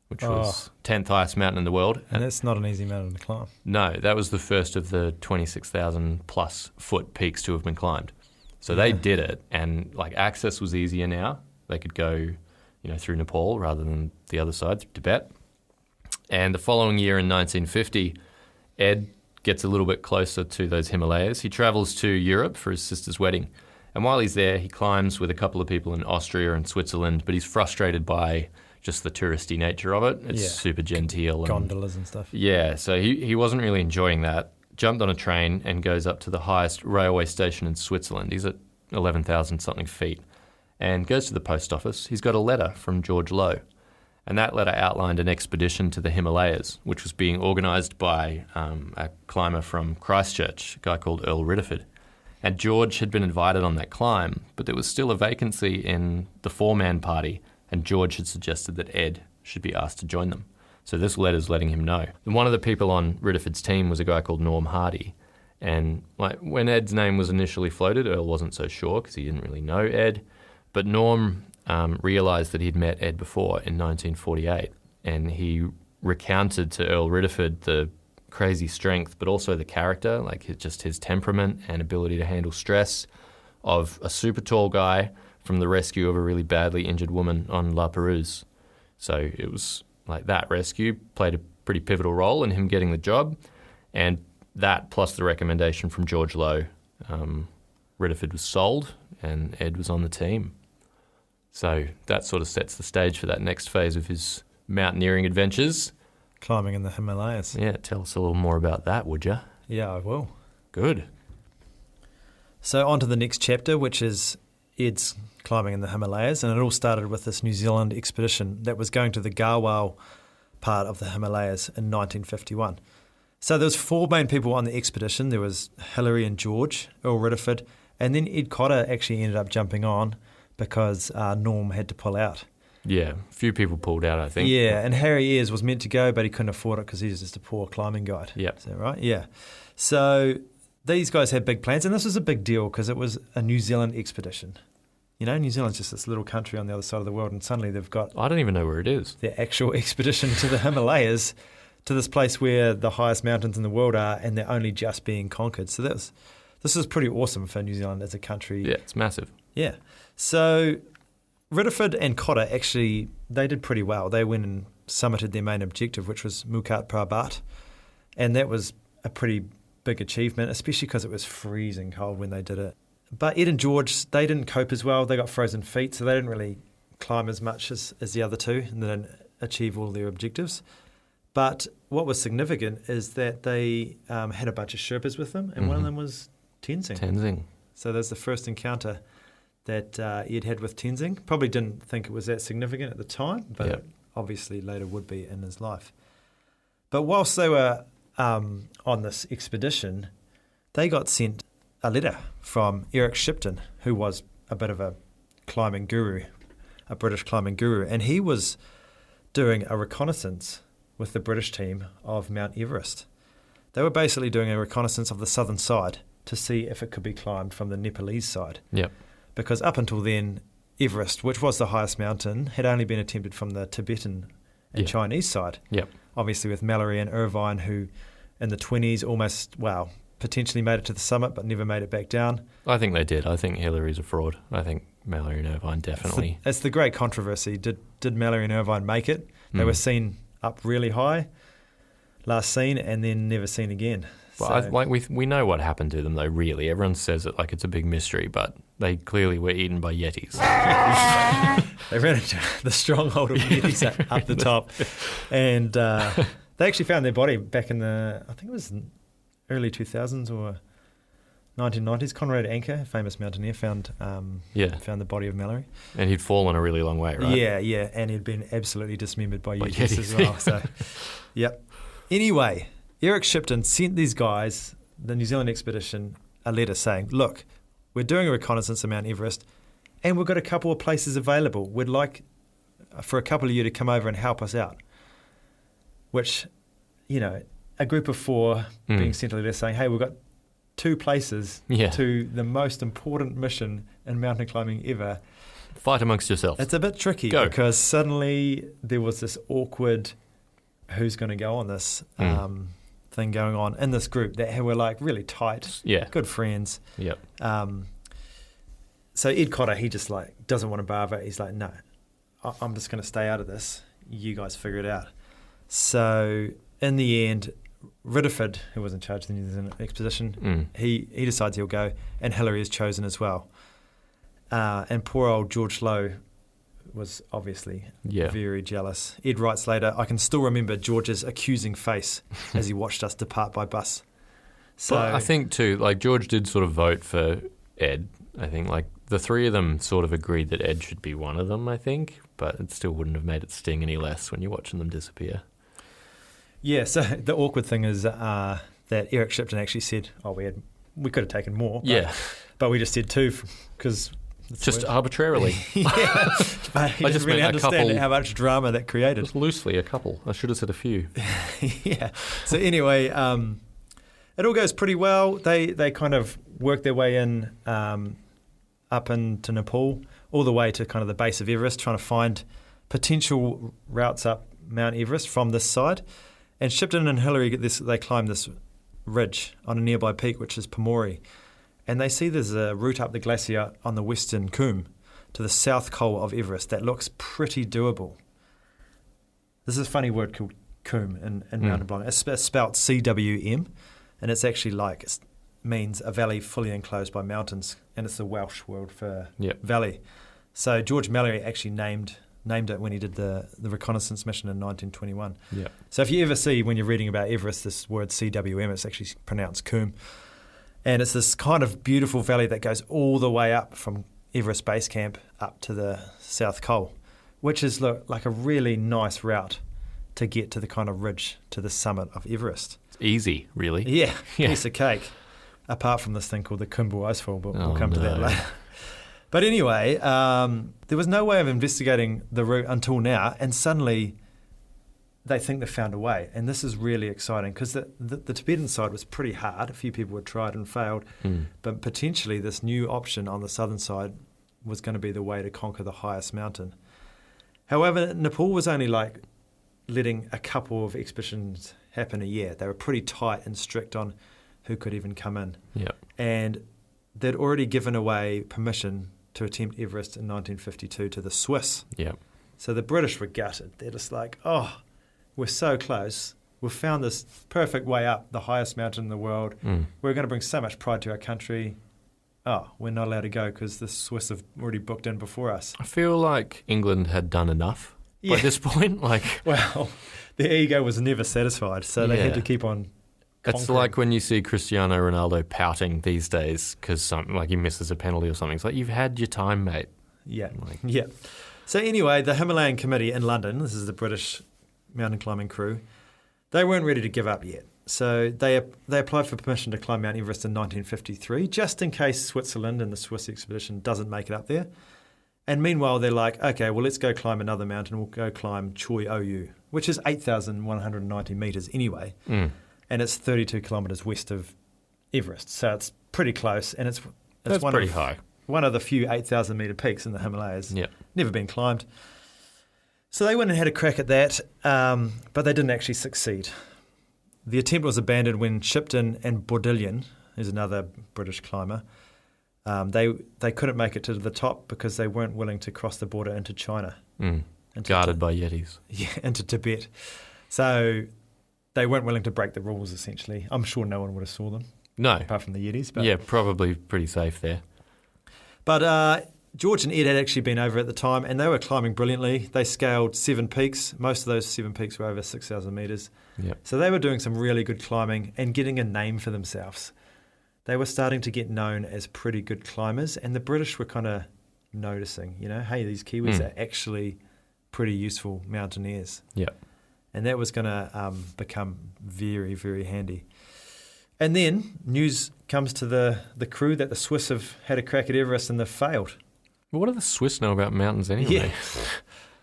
which was 10th highest mountain in the world. And that's not an easy mountain to climb. No, that was the first of the 26,000 plus foot peaks to have been climbed. So they did it, and access was easier now. They could go, through Nepal rather than the other side, through Tibet. And the following year in 1950, Ed gets a little bit closer to those Himalayas. He travels to Europe for his sister's wedding. And while he's there, he climbs with a couple of people in Austria and Switzerland, but he's frustrated by just the touristy nature of it. It's super genteel. Gondolas and stuff. Yeah, so he wasn't really enjoying that. Jumped on a train and goes up to the highest railway station in Switzerland. He's at 11,000 something feet and goes to the post office. He's got a letter from George Lowe. And that letter outlined an expedition to the Himalayas, which was being organised by a climber from Christchurch, a guy called Earl Ridderford. And George had been invited on that climb, but there was still a vacancy in the four-man party, and George had suggested that Ed should be asked to join them. So this letter's letting him know. And one of the people on Ridderford's team was a guy called Norm Hardy. And when Ed's name was initially floated, Earl wasn't so sure because he didn't really know Ed. But Norm realised that he'd met Ed before in 1948, and he recounted to Earl Ridderford the crazy strength, but also the character, just his temperament and ability to handle stress of a super tall guy from the rescue of a really badly injured woman on La Perouse. So it was that rescue played a pretty pivotal role in him getting the job, and that plus the recommendation from George Lowe, Ridderford was sold and Ed was on the team. So that sort of sets the stage for that next phase of his mountaineering adventures. Climbing in the Himalayas. Yeah, tell us a little more about that, would you? Yeah, I will. Good. So on to the next chapter, which is Ed's climbing in the Himalayas, and it all started with this New Zealand expedition that was going to the Garhwal part of the Himalayas in 1951. So there was four main people on the expedition. There was Hillary and George, Earl Ridderford, and then Ed Cotter actually ended up jumping on because Norm had to pull out. Yeah, a few people pulled out, I think. Yeah, and Harry Ayres was meant to go, but he couldn't afford it because he was just a poor climbing guide. Yep. Is that right? Yeah. So these guys had big plans, and this was a big deal because it was a New Zealand expedition. New Zealand's just this little country on the other side of the world, and suddenly they've got... I don't even know where it is. ...their actual expedition to the Himalayas, to this place where the highest mountains in the world are, and they're only just being conquered. So this is pretty awesome for New Zealand as a country. Yeah, it's massive. Yeah. So Ridderford and Cotter actually, they did pretty well. They went and summited their main objective, which was Mukat Prabat, and that was a pretty big achievement, especially because it was freezing cold when they did it. But Ed and George, they didn't cope as well. They got frozen feet, so they didn't really climb as much as the other two, and they didn't achieve all their objectives. But what was significant is that they had a bunch of Sherpas with them, and one of them was Tenzing. Tenzing. So that's the first encounter that Ed had with Tenzing. Probably didn't think it was that significant at the time, but it obviously later would be in his life. But whilst they were on this expedition, they got sent a letter from Eric Shipton, who was a bit of a climbing guru, a British climbing guru, and he was doing a reconnaissance with the British team of Mount Everest. They were basically doing a reconnaissance of the southern side to see if it could be climbed from the Nepalese side. Yep. Because up until then, Everest, which was the highest mountain, had only been attempted from the Tibetan and Chinese side. Yep. Obviously with Mallory and Irvine, who in the 20s almost, potentially made it to the summit but never made it back down. I think they did. I think Hillary's a fraud. I think Mallory and Irvine definitely. It's the great controversy. Did Mallory and Irvine make it? They were seen up really high, last seen, and then never seen again. Well, we know what happened to them, though, really. Everyone says it like it's a big mystery, but they clearly were eaten by Yetis. They ran into the stronghold of Yetis up the top. And they actually found their body back in the, I think it was early 2000s or 1990s. Conrad Anker, famous mountaineer, found the body of Mallory. And he'd fallen a really long way, right? Yeah, and he'd been absolutely dismembered by Yetis as well. So, yep. Anyway, Eric Shipton sent these guys, the New Zealand expedition, a letter saying, look, we're doing a reconnaissance of Mount Everest and we've got a couple of places available. We'd like for a couple of you to come over and help us out. Which, a group of 4 being centrally led saying, hey, we've got 2 places to the most important mission in mountain climbing ever. Fight amongst yourselves. It's a bit tricky because suddenly there was this awkward who's going to go on this thing going on in this group that were like really tight, good friends. Yep. So Ed Cotter, he just like doesn't want to bother. He's like, no, I'm just going to stay out of this. You guys figure it out. So in the end, Ridderford, who was in charge of the New Zealand Expedition, he decides he'll go, and Hillary is chosen as well. And poor old George Lowe was obviously very jealous. Ed writes later, I can still remember George's accusing face as he watched us depart by bus. So but I think too, like George did sort of vote for Ed. I think like the 3 of them sort of agreed that Ed should be one of them, I think, but it still wouldn't have made it sting any less when you're watching them disappear. Yeah, so the awkward thing is that Eric Shipton actually said, we could have taken more. But we just said 2 because... Just arbitrarily. But he didn't really understand how much drama that created. Just loosely, a couple. I should have said a few. So anyway, it all goes pretty well. They kind of work their way in up into Nepal, all the way to kind of the base of Everest, trying to find potential routes up Mount Everest from this side. And Shipton and Hillary they climb this ridge on a nearby peak, which is Pamori. And they see there's a route up the glacier on the western Coombe to the south col of Everest that looks pretty doable. There's a funny word called Coombe in mountain climbing. It's spelled CWM, and it's actually means a valley fully enclosed by mountains, and it's the Welsh word for valley. So George Mallory actually named it when he did the reconnaissance mission in 1921. So if you ever see, when you're reading about Everest, this word CWM, it's actually pronounced Coombe. And it's this kind of beautiful valley that goes all the way up from Everest Base Camp up to the South Col, which is like a really nice route to get to the kind of ridge to the summit of Everest. It's easy, really. Yeah, piece of cake, apart from this thing called the Khumbu Icefall, but we'll come to that later. But anyway, there was no way of investigating the route until now, and suddenly they think they've found a way. And this is really exciting because the Tibetan side was pretty hard. A few people had tried and failed. But potentially this new option on the southern side was going to be the way to conquer the highest mountain. However, Nepal was only letting a couple of expeditions happen a year. They were pretty tight and strict on who could even come in. And they'd already given away permission to attempt Everest in 1952 to the Swiss. So the British were gutted. They're just like, we're so close. We've found this perfect way up, the highest mountain in the world. We're going to bring so much pride to our country. We're not allowed to go because the Swiss have already booked in before us. I feel like England had done enough by this point. Well, their ego was never satisfied, so they had to keep on conquering. It's like when you see Cristiano Ronaldo pouting these days because he misses a penalty or something. It's like, you've had your time, mate. So anyway, the Himalayan Committee in London, this is the British mountain climbing crew, they weren't ready to give up yet. So they applied for permission to climb Mount Everest in 1953, just in case Switzerland and the Swiss expedition doesn't make it up there. And meanwhile, they're like, okay, well, let's go climb another mountain. We'll go climb Choi Oyu, which is 8,190 metres anyway. And it's 32 kilometres west of Everest. So it's pretty close. And it's pretty high. One of the few 8,000 metre peaks in the Himalayas. Never been climbed. So they went and had a crack at that, but they didn't actually succeed. The attempt was abandoned when Shipton and Bourdillon, who's another British climber, they couldn't make it to the top because they weren't willing to cross the border into China. Guarded by Yetis. Into Tibet. So they weren't willing to break the rules, essentially. I'm sure no one would have saw them. No. Apart from the Yetis. But, probably pretty safe there. But George and Ed had actually been over at the time, and they were climbing brilliantly. They scaled 7 peaks. Most of those 7 peaks were over 6,000 metres. So they were doing some really good climbing and getting a name for themselves. They were starting to get known as pretty good climbers, and the British were kind of noticing, hey, these Kiwis are actually pretty useful mountaineers. And that was going to become very, very handy. And then news comes to the crew that the Swiss have had a crack at Everest and they've failed. Well, what do the Swiss know about mountains anyway?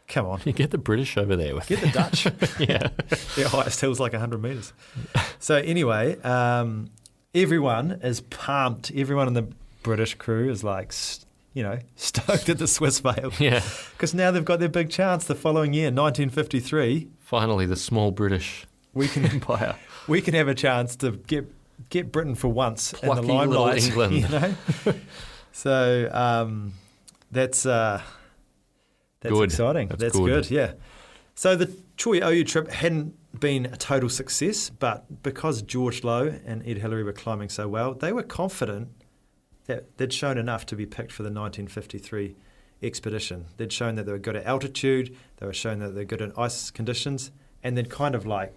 Come on. You get the British over there with Get the Dutch. yeah. Their highest hill's like 100 metres. So anyway, everyone is pumped. Everyone in the British crew is like, stoked at the Swiss fail. Yeah. Because now they've got their big chance the following year, 1953. Finally, the small British empire. We can have a chance to get Britain for once Plucky in the limelight. little England. So that's good. exciting. That's good, yeah. So the Choi Oyu trip hadn't been a total success, but because George Lowe and Ed Hillary were climbing so well, they were confident that they'd shown enough to be picked for the 1953 expedition. They'd shown that they were good at altitude, they were shown that they're good in ice conditions, and they'd kind of like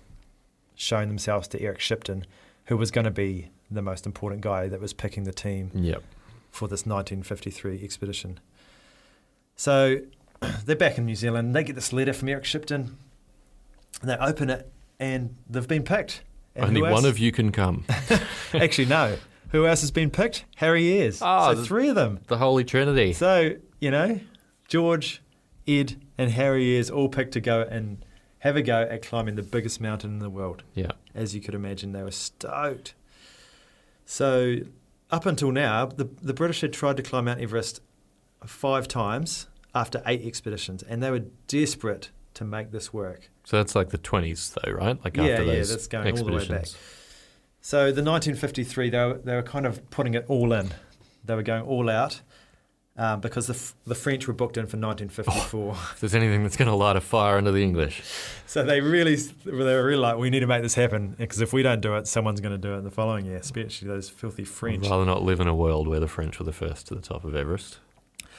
shown themselves to Eric Shipton, who was going to be the most important guy that was picking the team for this 1953 expedition. So they're back in New Zealand. They get this letter from Eric Shipton, and they open it, and they've been picked. And Only one of you can come. Actually, no. Who else has been picked? Harry Ayres. Oh, so 3 of them. The Holy Trinity. So, George, Ed, and Harry Ayres all picked to go and have a go at climbing the biggest mountain in the world. Yeah. As you could imagine, they were stoked. So up until now, the British had tried to climb Mount Everest 5 times after 8 expeditions, and they were desperate to make this work. So that's like the 20s, though, right? Like after those that's going all the way back. expeditions. So the 1953, they were kind of putting it all in. They were going all out because the French were booked in for 1954. If there's anything that's going to light a fire under the English. So they were really like, we need to make this happen, because if we don't do it, someone's going to do it in the following year, especially those filthy French. I'd rather not live in a world where the French were the first to the top of Everest.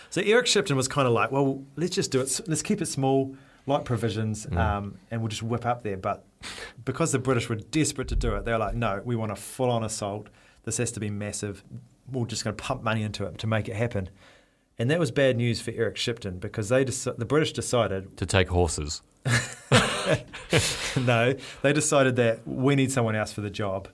So Eric Shipton was kind of like, well, let's just do it. Let's keep it small, light provisions, and we'll just whip up there. But because the British were desperate to do it, they were like, no, we want a full-on assault. This has to be massive. We're just going to pump money into it to make it happen. And that was bad news for Eric Shipton, because the British decided to take horses. No, they decided that we need someone else for the job.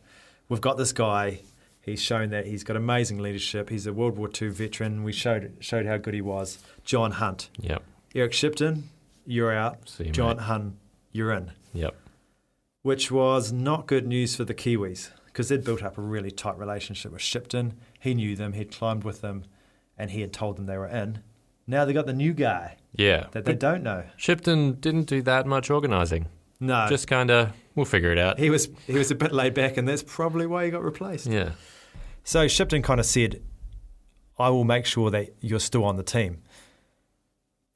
We've got this guy. He's shown that he's got amazing leadership. He's a World War II veteran. We showed how good he was. John Hunt. Yep. Eric Shipton, you're out. See you, John mate. Hunt, you're in. Yep. Which was not good news for the Kiwis, because they'd built up a really tight relationship with Shipton. He knew them. He'd climbed with them, and he had told them they were in. Now they got the new guy that they don't know. Shipton didn't do that much organising. No. Just kind of, we'll figure it out. He was a bit laid back, and that's probably why he got replaced. Yeah. So Shipton kind of said, I will make sure that you're still on the team.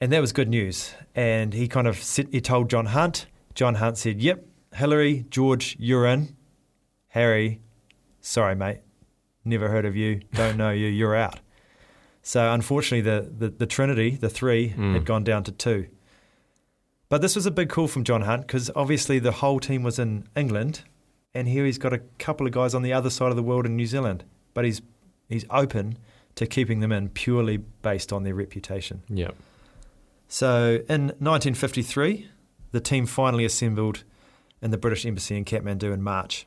And that was good news. And he kind of he told John Hunt. John Hunt said, yep, Hillary, George, you're in. Harry, sorry, mate, never heard of you, don't know you, you're out. So unfortunately, the Trinity, the 3, had gone down to 2. But this was a big call from John Hunt, because obviously the whole team was in England, and here he's got a couple of guys on the other side of the world in New Zealand. But he's open to keeping them in purely based on their reputation. Yep. So in 1953, the team finally assembled in the British Embassy in Kathmandu in March.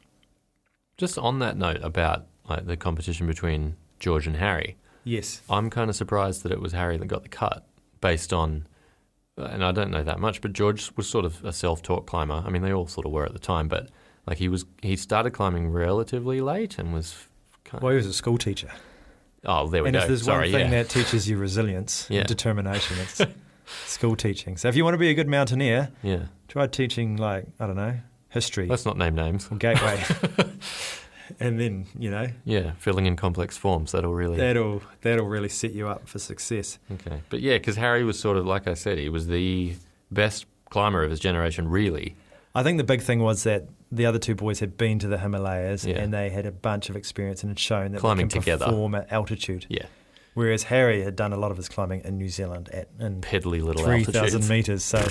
Just on that note about like the competition between George and Harry. Yes. I'm kind of surprised that it was Harry that got the cut based on, and I don't know that much, but George was sort of a self-taught climber. I mean, they all sort of were at the time, but like he started climbing relatively late and was Well, he was a school teacher. Oh, there we and go. if there's Sorry, one thing that teaches you resilience and determination, it's school teaching. So if you want to be a good mountaineer, try teaching, like, I don't know, history. Let's not name names. Or gateway. And then, Yeah, filling in complex forms. That'll really set you up for success. Okay. But yeah, because Harry was sort of, like I said, he was the best climber of his generation, really. I think the big thing was that the other 2 boys had been to the Himalayas and they had a bunch of experience and had shown that climbing they can together. Perform at altitude. Yeah. Whereas Harry had done a lot of his climbing in New Zealand in piddly little 3,000 metres. So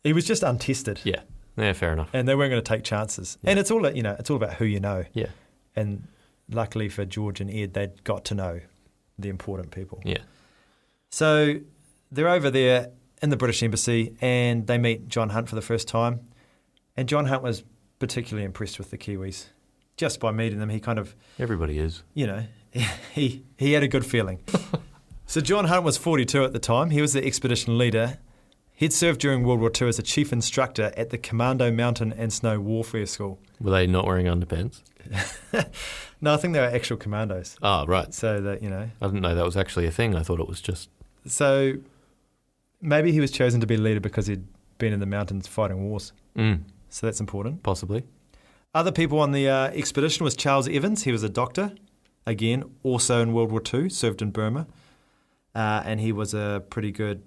he was just untested. Yeah. Yeah, fair enough. And they weren't going to take chances. Yeah. And it's all about who you know. Yeah. And luckily for George and Ed, they'd got to know the important people. Yeah. So they're over there in the British Embassy, and they meet John Hunt for the first time. And John Hunt was particularly impressed with the Kiwis. Just by meeting them, he kind of... Everybody is. He had a good feeling. So John Hunt was 42 at the time. He was the expedition leader. He'd served during World War II as a chief instructor at the Commando Mountain and Snow Warfare School. Were they not wearing underpants? No, I think they were actual commandos. Oh, right. So that, I didn't know that was actually a thing. I thought it was just... So maybe he was chosen to be leader because he'd been in the mountains fighting wars. So that's important. Possibly. Other people on the expedition was Charles Evans. He was a doctor, again, also in World War II, served in Burma. And he was a pretty good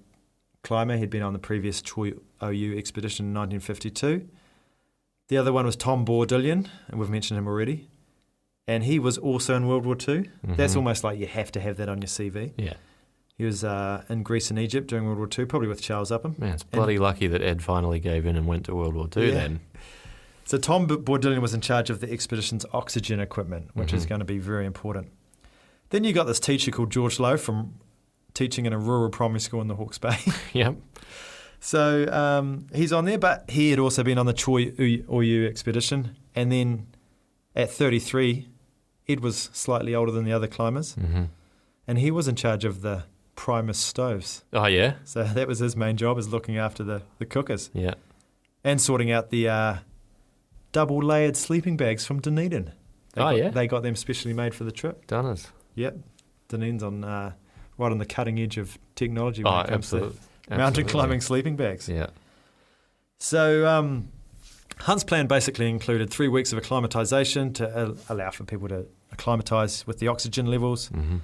climber. He'd been on the previous Choi OU expedition in 1952. The other one was Tom Bourdillon, and we've mentioned him already. And he was also in World War II. Mm-hmm. That's almost like you have to have that on your CV. Yeah. He was in Greece and Egypt during World War II, probably with Charles Upham. Man, it's bloody lucky that Ed finally gave in and went to World War II then. So Tom Bourdillon was in charge of the expedition's oxygen equipment, which is going to be very important. Then you got this teacher called George Lowe from teaching in a rural primary school in the Hawke's Bay. Yep. So he's on there, but he had also been on the Choi OU expedition. And then at 33, Ed was slightly older than the other climbers. Mm-hmm. And he was in charge of the Primus stoves. Oh, yeah? So that was his main job, is looking after the cookers. Yeah. And sorting out the double-layered sleeping bags from Dunedin. They got them specially made for the trip. Dunners. Yep. Dunedin's right on the cutting edge of technology when it comes to mountain climbing sleeping bags. Yeah. So Hunt's plan basically included 3 weeks of acclimatisation to allow for people to acclimatise with the oxygen levels. Mm-hmm.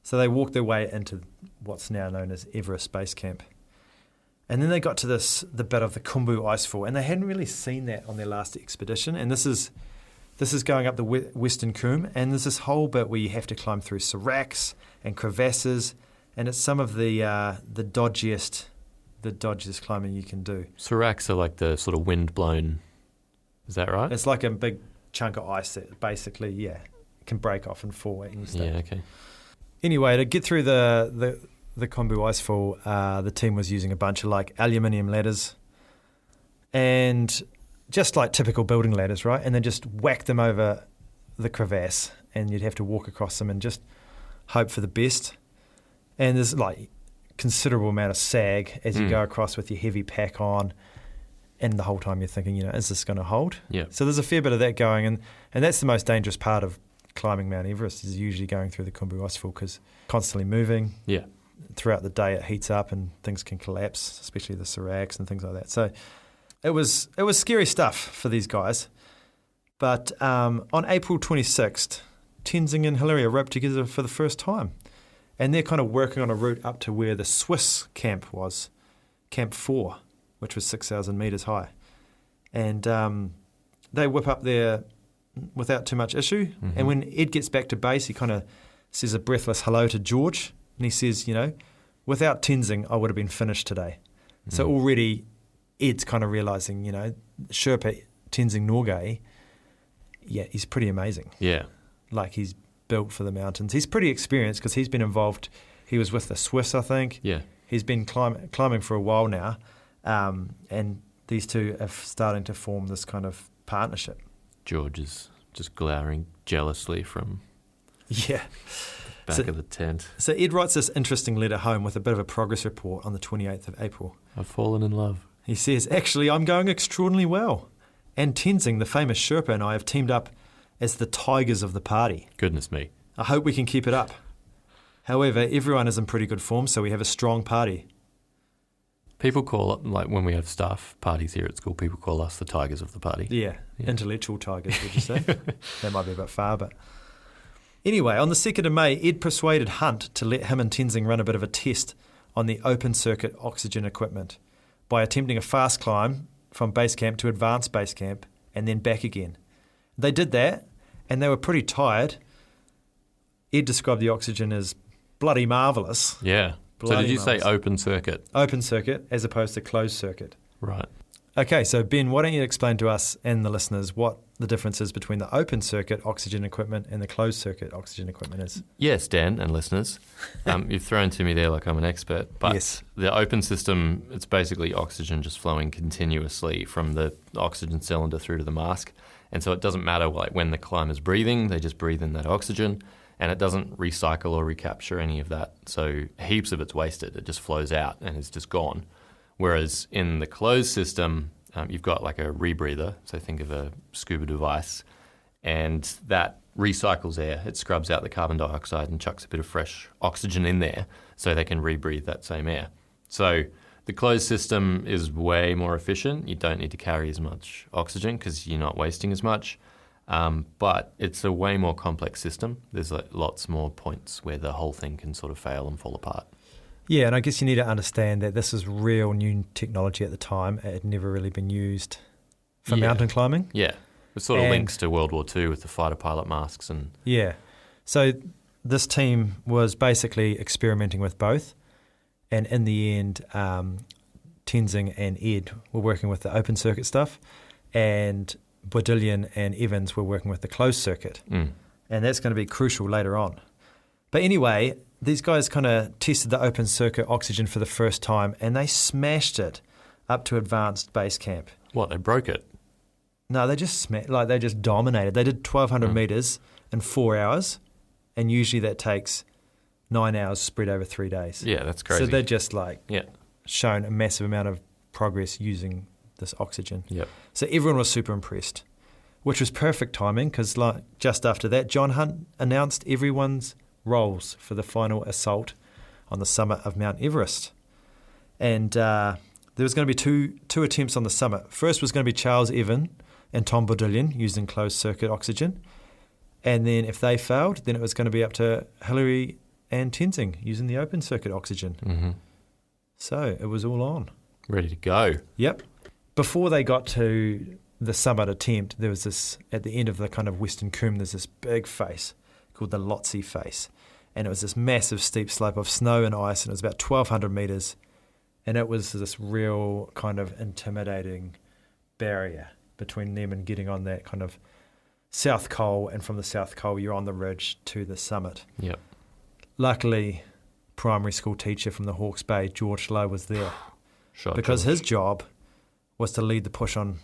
So they walked their way into what's now known as Everest Base Camp. And then they got to the bit of the Khumbu Icefall, and they hadn't really seen that on their last expedition. And this is going up the Western Coombe, and there's this whole bit where you have to climb through seracs and crevasses, and it's some of the dodgiest climbing you can do. Seracs are like the sort of wind-blown, is that right? It's like a big chunk of ice that basically, can break off and fall at any stage. Yeah, okay. Anyway, to get through the Khumbu Icefall, the team was using a bunch of like aluminium ladders and just like typical building ladders, right? And then just whack them over the crevasse, and you'd have to walk across them and just hope for the best. And there's like considerable amount of sag as you go across with your heavy pack on, and the whole time you're thinking, is this going to hold? Yeah. So there's a fair bit of that going, and that's the most dangerous part of climbing Mount Everest, is usually going through the Khumbu Icefall, because constantly moving. Yeah. Throughout the day it heats up and things can collapse, especially the seracs and things like that. So it was scary stuff for these guys. But on April 26th, Tenzing and Hillary are roped together for the first time. And they're kind of working on a route up to where the Swiss camp was, Camp 4, which was 6,000 metres high. And they whip up there without too much issue. Mm-hmm. And when Ed gets back to base, he kind of says a breathless hello to George. And he says, without Tenzing, I would have been finished today. Mm. So already Ed's kind of realising, Sherpa Tenzing Norgay, he's pretty amazing. Yeah. Like, he's built for the mountains. He's pretty experienced because he's been involved. He was with the Swiss, I think. Yeah. He's been climbing for a while now. And these two are starting to form this kind of partnership. George is just glowering jealously from... Yeah. Back of the tent. So Ed writes this interesting letter home with a bit of a progress report on the 28th of April. I've fallen in love. He says, actually, I'm going extraordinarily well. And Tenzing, the famous Sherpa, and I have teamed up as the tigers of the party. Goodness me. I hope we can keep it up. However, everyone is in pretty good form, so we have a strong party. People call it, like when we have staff parties here at school, people call us the tigers of the party. Yeah. Intellectual tigers, would you say? That might be a bit far, but... Anyway, on the 2nd of May, Ed persuaded Hunt to let him and Tenzing run a bit of a test on the open-circuit oxygen equipment by attempting a fast climb from base camp to advanced base camp and then back again. They did that, and they were pretty tired. Ed described the oxygen as bloody marvellous. Yeah. So did you say open circuit? Open circuit as opposed to closed circuit. Right. Okay, so Ben, why don't you explain to us and the listeners what the difference is between the open circuit oxygen equipment and the closed circuit oxygen equipment is? Yes, Dan and listeners. You've thrown to me there like I'm an expert. But yes. The open system, it's basically oxygen just flowing continuously from the oxygen cylinder through to the mask. And so it doesn't matter like when the climber's breathing, they just breathe in that oxygen. And it doesn't recycle or recapture any of that. So heaps of it's wasted. It just flows out and is just gone. Whereas in the closed system, you've got like a rebreather, so think of a scuba device, and that recycles air. It scrubs out the carbon dioxide and chucks a bit of fresh oxygen in there so they can rebreathe that same air. So the closed system is way more efficient. You don't need to carry as much oxygen because you're not wasting as much. But it's a way more complex system. There's lots more points where the whole thing can sort of fail and fall apart. Yeah, and I guess you need to understand that this is real new technology at the time. It had never really been used for mountain climbing. Yeah, it sort of links to World War II with the fighter pilot masks. Yeah, so this team was basically experimenting with both. And in the end, Tenzing and Ed were working with the open circuit stuff, and Bodillion and Evans were working with the closed circuit. And that's going to be crucial later on. But anyway, these guys kind of tested the open circuit oxygen for the first time, and they smashed it up to advanced base camp. What, they broke it? No, they just they just dominated. They did 1,200 meters in 4 hours, and usually that takes 9 hours spread over 3 days. Yeah, that's crazy. So they're just shown a massive amount of progress using this oxygen. Yep. So everyone was super impressed, which was perfect timing because just after that, John Hunt announced everyone's roles for the final assault on the summit of Mount Everest. And there was going to be two attempts on the summit. First was going to be Charles Evan and Tom Bodillion using closed-circuit oxygen. And then if they failed, then it was going to be up to Hillary and Tenzing using the open-circuit oxygen. Mm-hmm. So it was all on. Ready to go. Yep. Before they got to the summit attempt, there was this, at the end of the kind of Western Combe, there's this big face called the Lhotse face. And it was this massive steep slope of snow and ice, and it was about 1,200 metres. And it was this real kind of intimidating barrier between them and getting on that kind of South Col, and from the South Col you're on the ridge to the summit. Yep. Luckily, primary school teacher from the Hawke's Bay, George Lowe, was there. Because his job was to lead the push on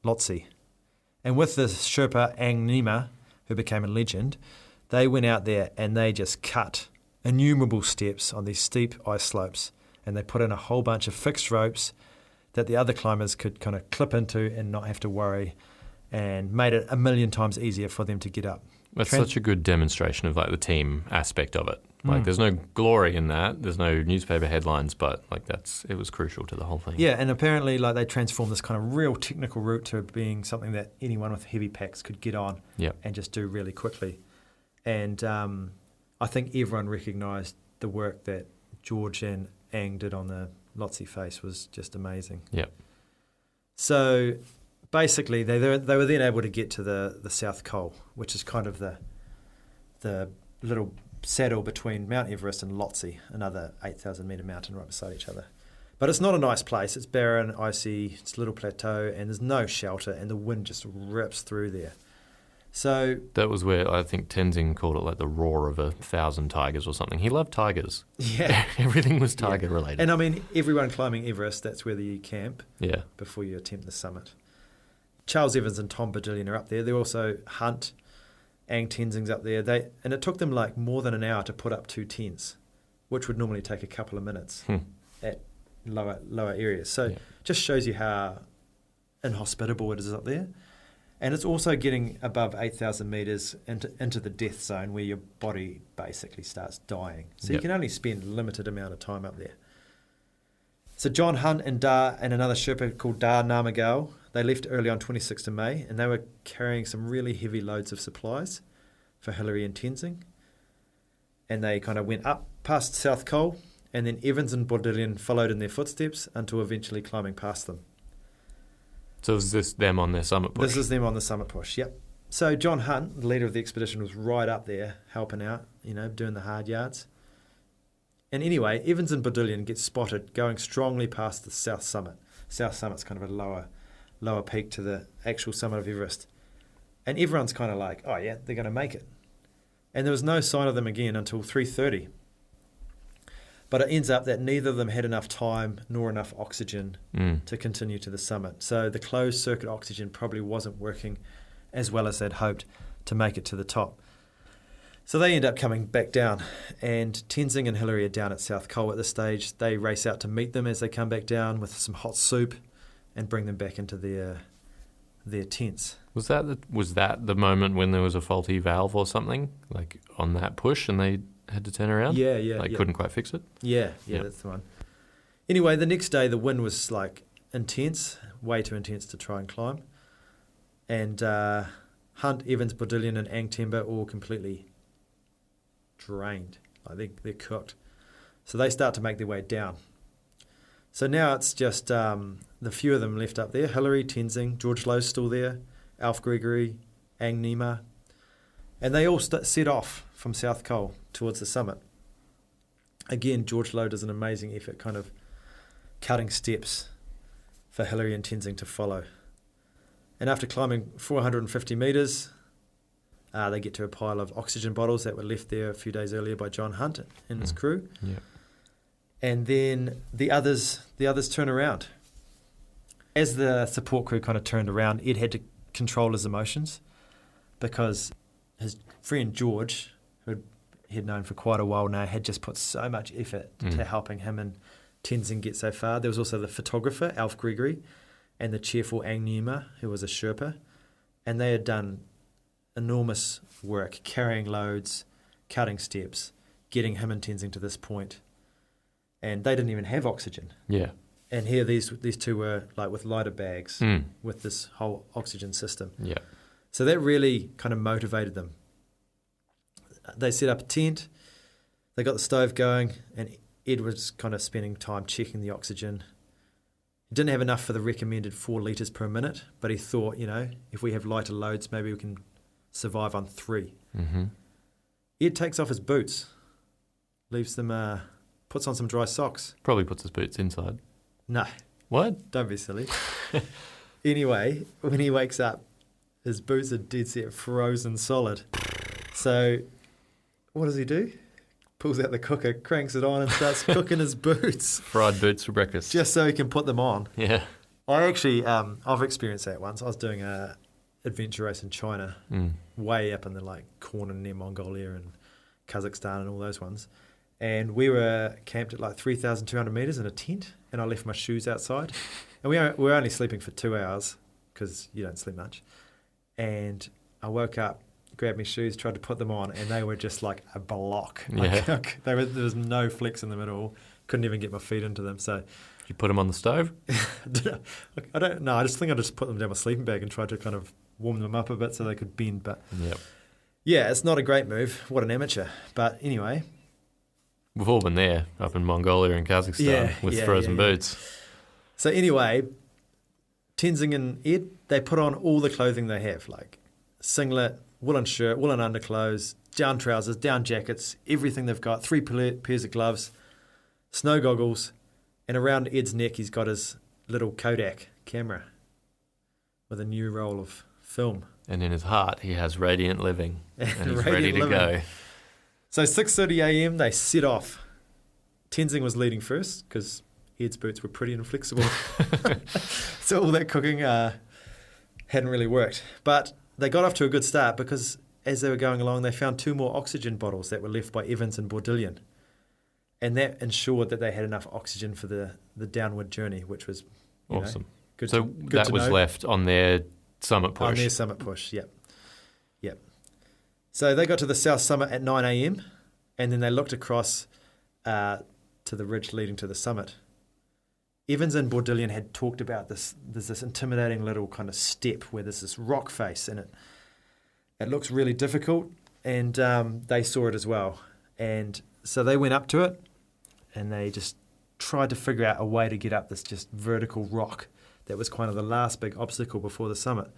Lhotse. And with the Sherpa Ang Nima, who became a legend, they went out there and they just cut innumerable steps on these steep ice slopes, and they put in a whole bunch of fixed ropes that the other climbers could kind of clip into and not have to worry, and made it 1,000,000 times easier for them to get up. That's such a good demonstration of the team aspect of it. There's no glory in that. There's no newspaper headlines, but it was crucial to the whole thing. Yeah, and apparently they transformed this kind of real technical route to being something that anyone with heavy packs could get on and just do really quickly. And I think everyone recognised the work that George and Ang did on the Lhotse face was just amazing. Yep. So basically, they were then able to get to the South Col, which is kind of the little saddle between Mount Everest and Lhotse, another 8,000-metre mountain right beside each other. But it's not a nice place. It's barren, icy, it's a little plateau, and there's no shelter, and the wind just rips through there. So that was where I think Tenzing called it the roar of 1,000 tigers or something. He loved tigers. Yeah. Everything was tiger related. And I mean, everyone climbing Everest, that's where you camp before you attempt the summit. Charles Evans and Tom Bodillion are up there. They're also Hunt, Ang Tenzing's up there. And it took them more than an hour to put up 2 tents, which would normally take a couple of minutes at lower areas. So just shows you how inhospitable it is up there. And it's also getting above 8,000 metres into the death zone where your body basically starts dying. So you can only spend a limited amount of time up there. So John Hunt and another Sherpa called Dar Namagal, they left early on 26th of May, and they were carrying some really heavy loads of supplies for Hillary and Tenzing. And they kind of went up past South Col, and then Evans and Bodillion followed in their footsteps until eventually climbing past them. So is this them on their summit push? This is them on the summit push, yep. So John Hunt, the leader of the expedition, was right up there helping out, doing the hard yards. And anyway, Evans and Bodillion get spotted going strongly past the South Summit. South Summit's kind of a lower peak to the actual summit of Everest. And everyone's kind of like, oh yeah, they're going to make it. And there was no sign of them again until 3:30. But it ends up that neither of them had enough time nor enough oxygen to continue to the summit. So the closed-circuit oxygen probably wasn't working as well as they'd hoped to make it to the top. So they end up coming back down, and Tenzing and Hillary are down at South Col at this stage. They race out to meet them as they come back down with some hot soup and bring them back into their tents. Was that the moment when there was a faulty valve or something, like on that push, and they had to turn around? Yeah. Couldn't quite fix it? Yeah, that's the one. Anyway, the next day the wind was like intense, way too intense to try and climb. And Hunt, Evans, Bodillion and Ang Temba all completely drained. Like they're cooked. So they start to make their way down. So now it's just the few of them left up there. Hillary, Tenzing, George Lowe's still there, Alf Gregory, Ang Nima. And they all set off from South Col towards the summit. Again, George Lowe does an amazing effort kind of cutting steps for Hillary and Tenzing to follow. And after climbing 450 metres, they get to a pile of oxygen bottles that were left there a few days earlier by John Hunt and his crew. Yeah. And then the others turn around. As the support crew kind of turned around, Ed had to control his emotions because his friend George, who he'd known for quite a while now, had just put so much effort to helping him and Tenzing get so far. There was also the photographer, Alf Gregory, and the cheerful Ang Nima, who was a Sherpa. And they had done enormous work, carrying loads, cutting steps, getting him and Tenzing to this point. And they didn't even have oxygen. Yeah. And here these two were like with lighter bags with this whole oxygen system. Yeah. So that really kind of motivated them. They set up a tent, they got the stove going, and Ed was kind of spending time checking the oxygen. He didn't have enough for the recommended 4 litres per minute, but he thought, if we have lighter loads, maybe we can survive on 3. Mm-hmm. Ed takes off his boots, leaves them, puts on some dry socks. Probably puts his boots inside. No. What? Don't be silly. Anyway, when he wakes up, his boots are dead set frozen solid. So what does he do? Pulls out the cooker, cranks it on and starts cooking his boots. Fried boots for breakfast. Just so he can put them on. Yeah. I actually, I've experienced that once. I was doing a adventure race in China, way up in the corner near Mongolia and Kazakhstan and all those ones. And we were camped at 3,200 metres in a tent, and I left my shoes outside. And we were only sleeping for 2 hours because you don't sleep much. And I woke up, grabbed my shoes, tried to put them on, and they were just like a block. Yeah. There was no flex in them at all. Couldn't even get my feet into them. So You put them on the stove? I don't know. I just think I just put them down my sleeping bag and tried to kind of warm them up a bit so they could bend. But yeah, it's not a great move. What an amateur. But anyway. We've all been there, up in Mongolia and Kazakhstan with frozen boots. So anyway, Tenzing and Ed, they put on all the clothing they have, like singlet, woolen shirt, woolen underclothes, down trousers, down jackets, everything they've got, 3 pairs of gloves, snow goggles, and around Ed's neck he's got his little Kodak camera with a new roll of film. And in his heart he has radiant living and he's ready to go. So 6:30 a.m. they set off. Tenzing was leading first because Ed's boots were pretty inflexible. So all that cooking hadn't really worked. But they got off to a good start because as they were going along they found 2 more oxygen bottles that were left by Evans and Bodillion. And that ensured that they had enough oxygen for the downward journey, which was awesome. Good. So that was left on their summit push. On their summit push, yep. So they got to the south summit at 9 a.m. and then they looked across to the ridge leading to the summit. Evans and Bodillion had talked about this. There's this intimidating little kind of step where there's this rock face and it looks really difficult, and they saw it as well. And so they went up to it and they just tried to figure out a way to get up this just vertical rock that was kind of the last big obstacle before the summit.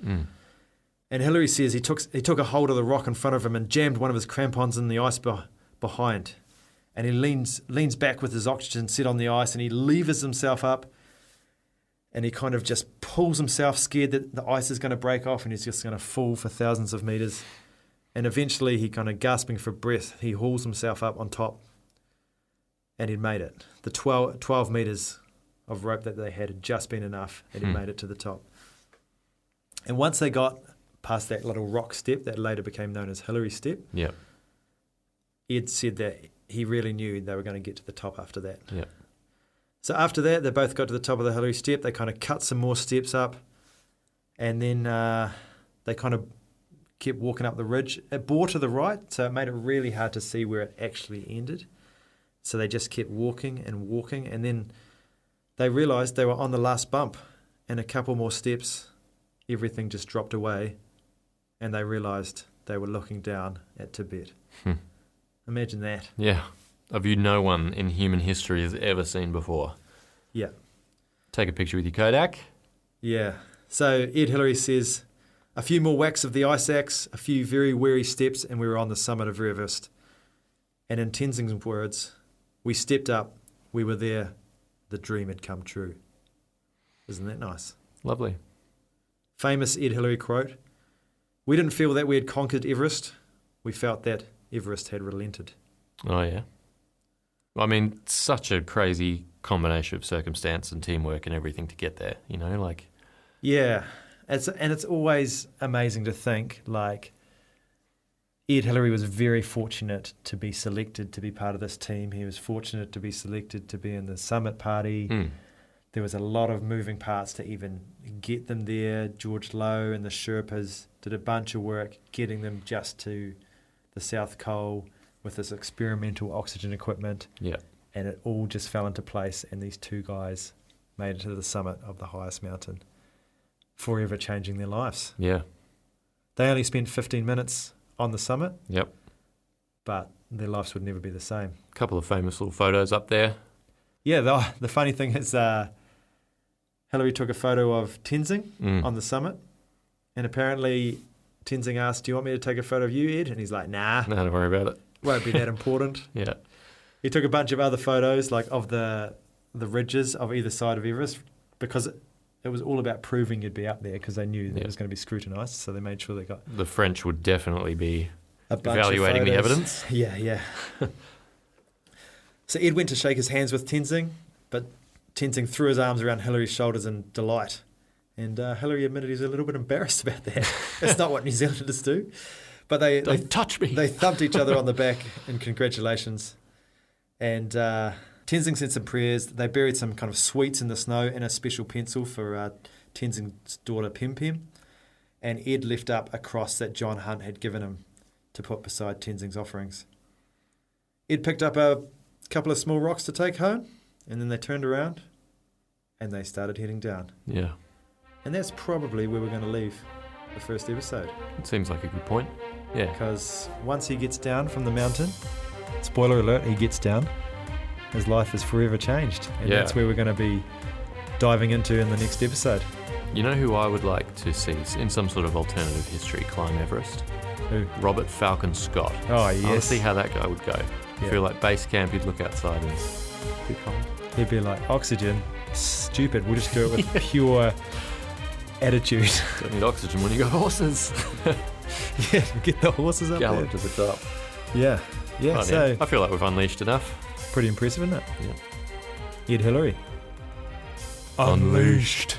And Hillary says he took a hold of the rock in front of him and jammed one of his crampons in the ice behind. And he leans back with his oxygen set on the ice and he levers himself up and he kind of just pulls himself, scared that the ice is going to break off and he's just going to fall for thousands of metres. And eventually he kind of gasping for breath, he hauls himself up on top and he'd made it. The 12 metres of rope that they had just been enough and he made it to the top. And once they got past that little rock step that later became known as Hillary Step, Ed said that he really knew they were going to get to the top after that. Yeah. So after that, they both got to the top of the Hillary step. They kind of cut some more steps up, and then they kind of kept walking up the ridge. It bore to the right, so it made it really hard to see where it actually ended. So they just kept walking, and then they realised they were on the last bump, and a couple more steps, everything just dropped away, and they realised they were looking down at Tibet. Imagine that. Yeah. A view no one in human history has ever seen before. Yeah. Take a picture with your Kodak. Yeah. So Ed Hillary says, a few more whacks of the ice axe, a few very weary steps, and we were on the summit of Everest. And in Tenzing's words, we stepped up, we were there, the dream had come true. Isn't that nice? Lovely. Famous Ed Hillary quote, we didn't feel that we had conquered Everest, we felt that Everest had relented. Oh, yeah. I mean, such a crazy combination of circumstance and teamwork and everything to get there, you know, like... Yeah, it's always amazing to think, like, Ed Hillary was very fortunate to be selected to be part of this team. He was fortunate to be selected to be in the summit party. There was a lot of moving parts to even get them there. George Lowe and the Sherpas did a bunch of work getting them just to the South Pole with this experimental oxygen equipment. Yeah. And it all just fell into place, and these two guys made it to the summit of the highest mountain, forever changing their lives. Yeah. They only spent 15 minutes on the summit. Yep. But their lives would never be the same. A couple of famous little photos up there. Yeah, the funny thing is Hillary took a photo of Tenzing on the summit, and apparently Tenzing asked, do you want me to take a photo of you, Ed? And he's like, nah. No, don't worry about it. Won't be that important. Yeah. He took a bunch of other photos, like of the ridges of either side of Everest, because it was all about proving you'd be up there, because they knew that it was going to be scrutinised, so they made sure they got... The French would definitely be evaluating the evidence. Yeah. So Ed went to shake his hands with Tenzing, but Tenzing threw his arms around Hillary's shoulders in delight. And Hillary admitted he's a little bit embarrassed about that. It's not what New Zealanders do. But they touch me. They thumped each other on the back in congratulations. And Tenzing said some prayers. They buried some kind of sweets in the snow and a special pencil for Tenzing's daughter Pim Pim. And Ed left up a cross that John Hunt had given him to put beside Tenzing's offerings. Ed picked up a couple of small rocks to take home, and then they turned around and they started heading down. Yeah. And that's probably where we're going to leave the first episode. It seems like a good point. Yeah. Because once he gets down from the mountain, spoiler alert, he gets down, his life is forever changed. And that's where we're going to be diving into in the next episode. You know who I would like to see in some sort of alternative history climb Everest? Who? Robert Falcon Scott. Oh, yes. I want to see how that guy would go. I feel like base camp, he'd look outside and be cold. He'd be like, oxygen, stupid, we'll just do it with pure attitude. Don't need oxygen when you got horses. Yeah, get the horses up Gallop there. to the top. Yeah, Right, so... I feel like we've unleashed enough. Pretty impressive, isn't it? Yeah. Ed Hillary. Unleashed.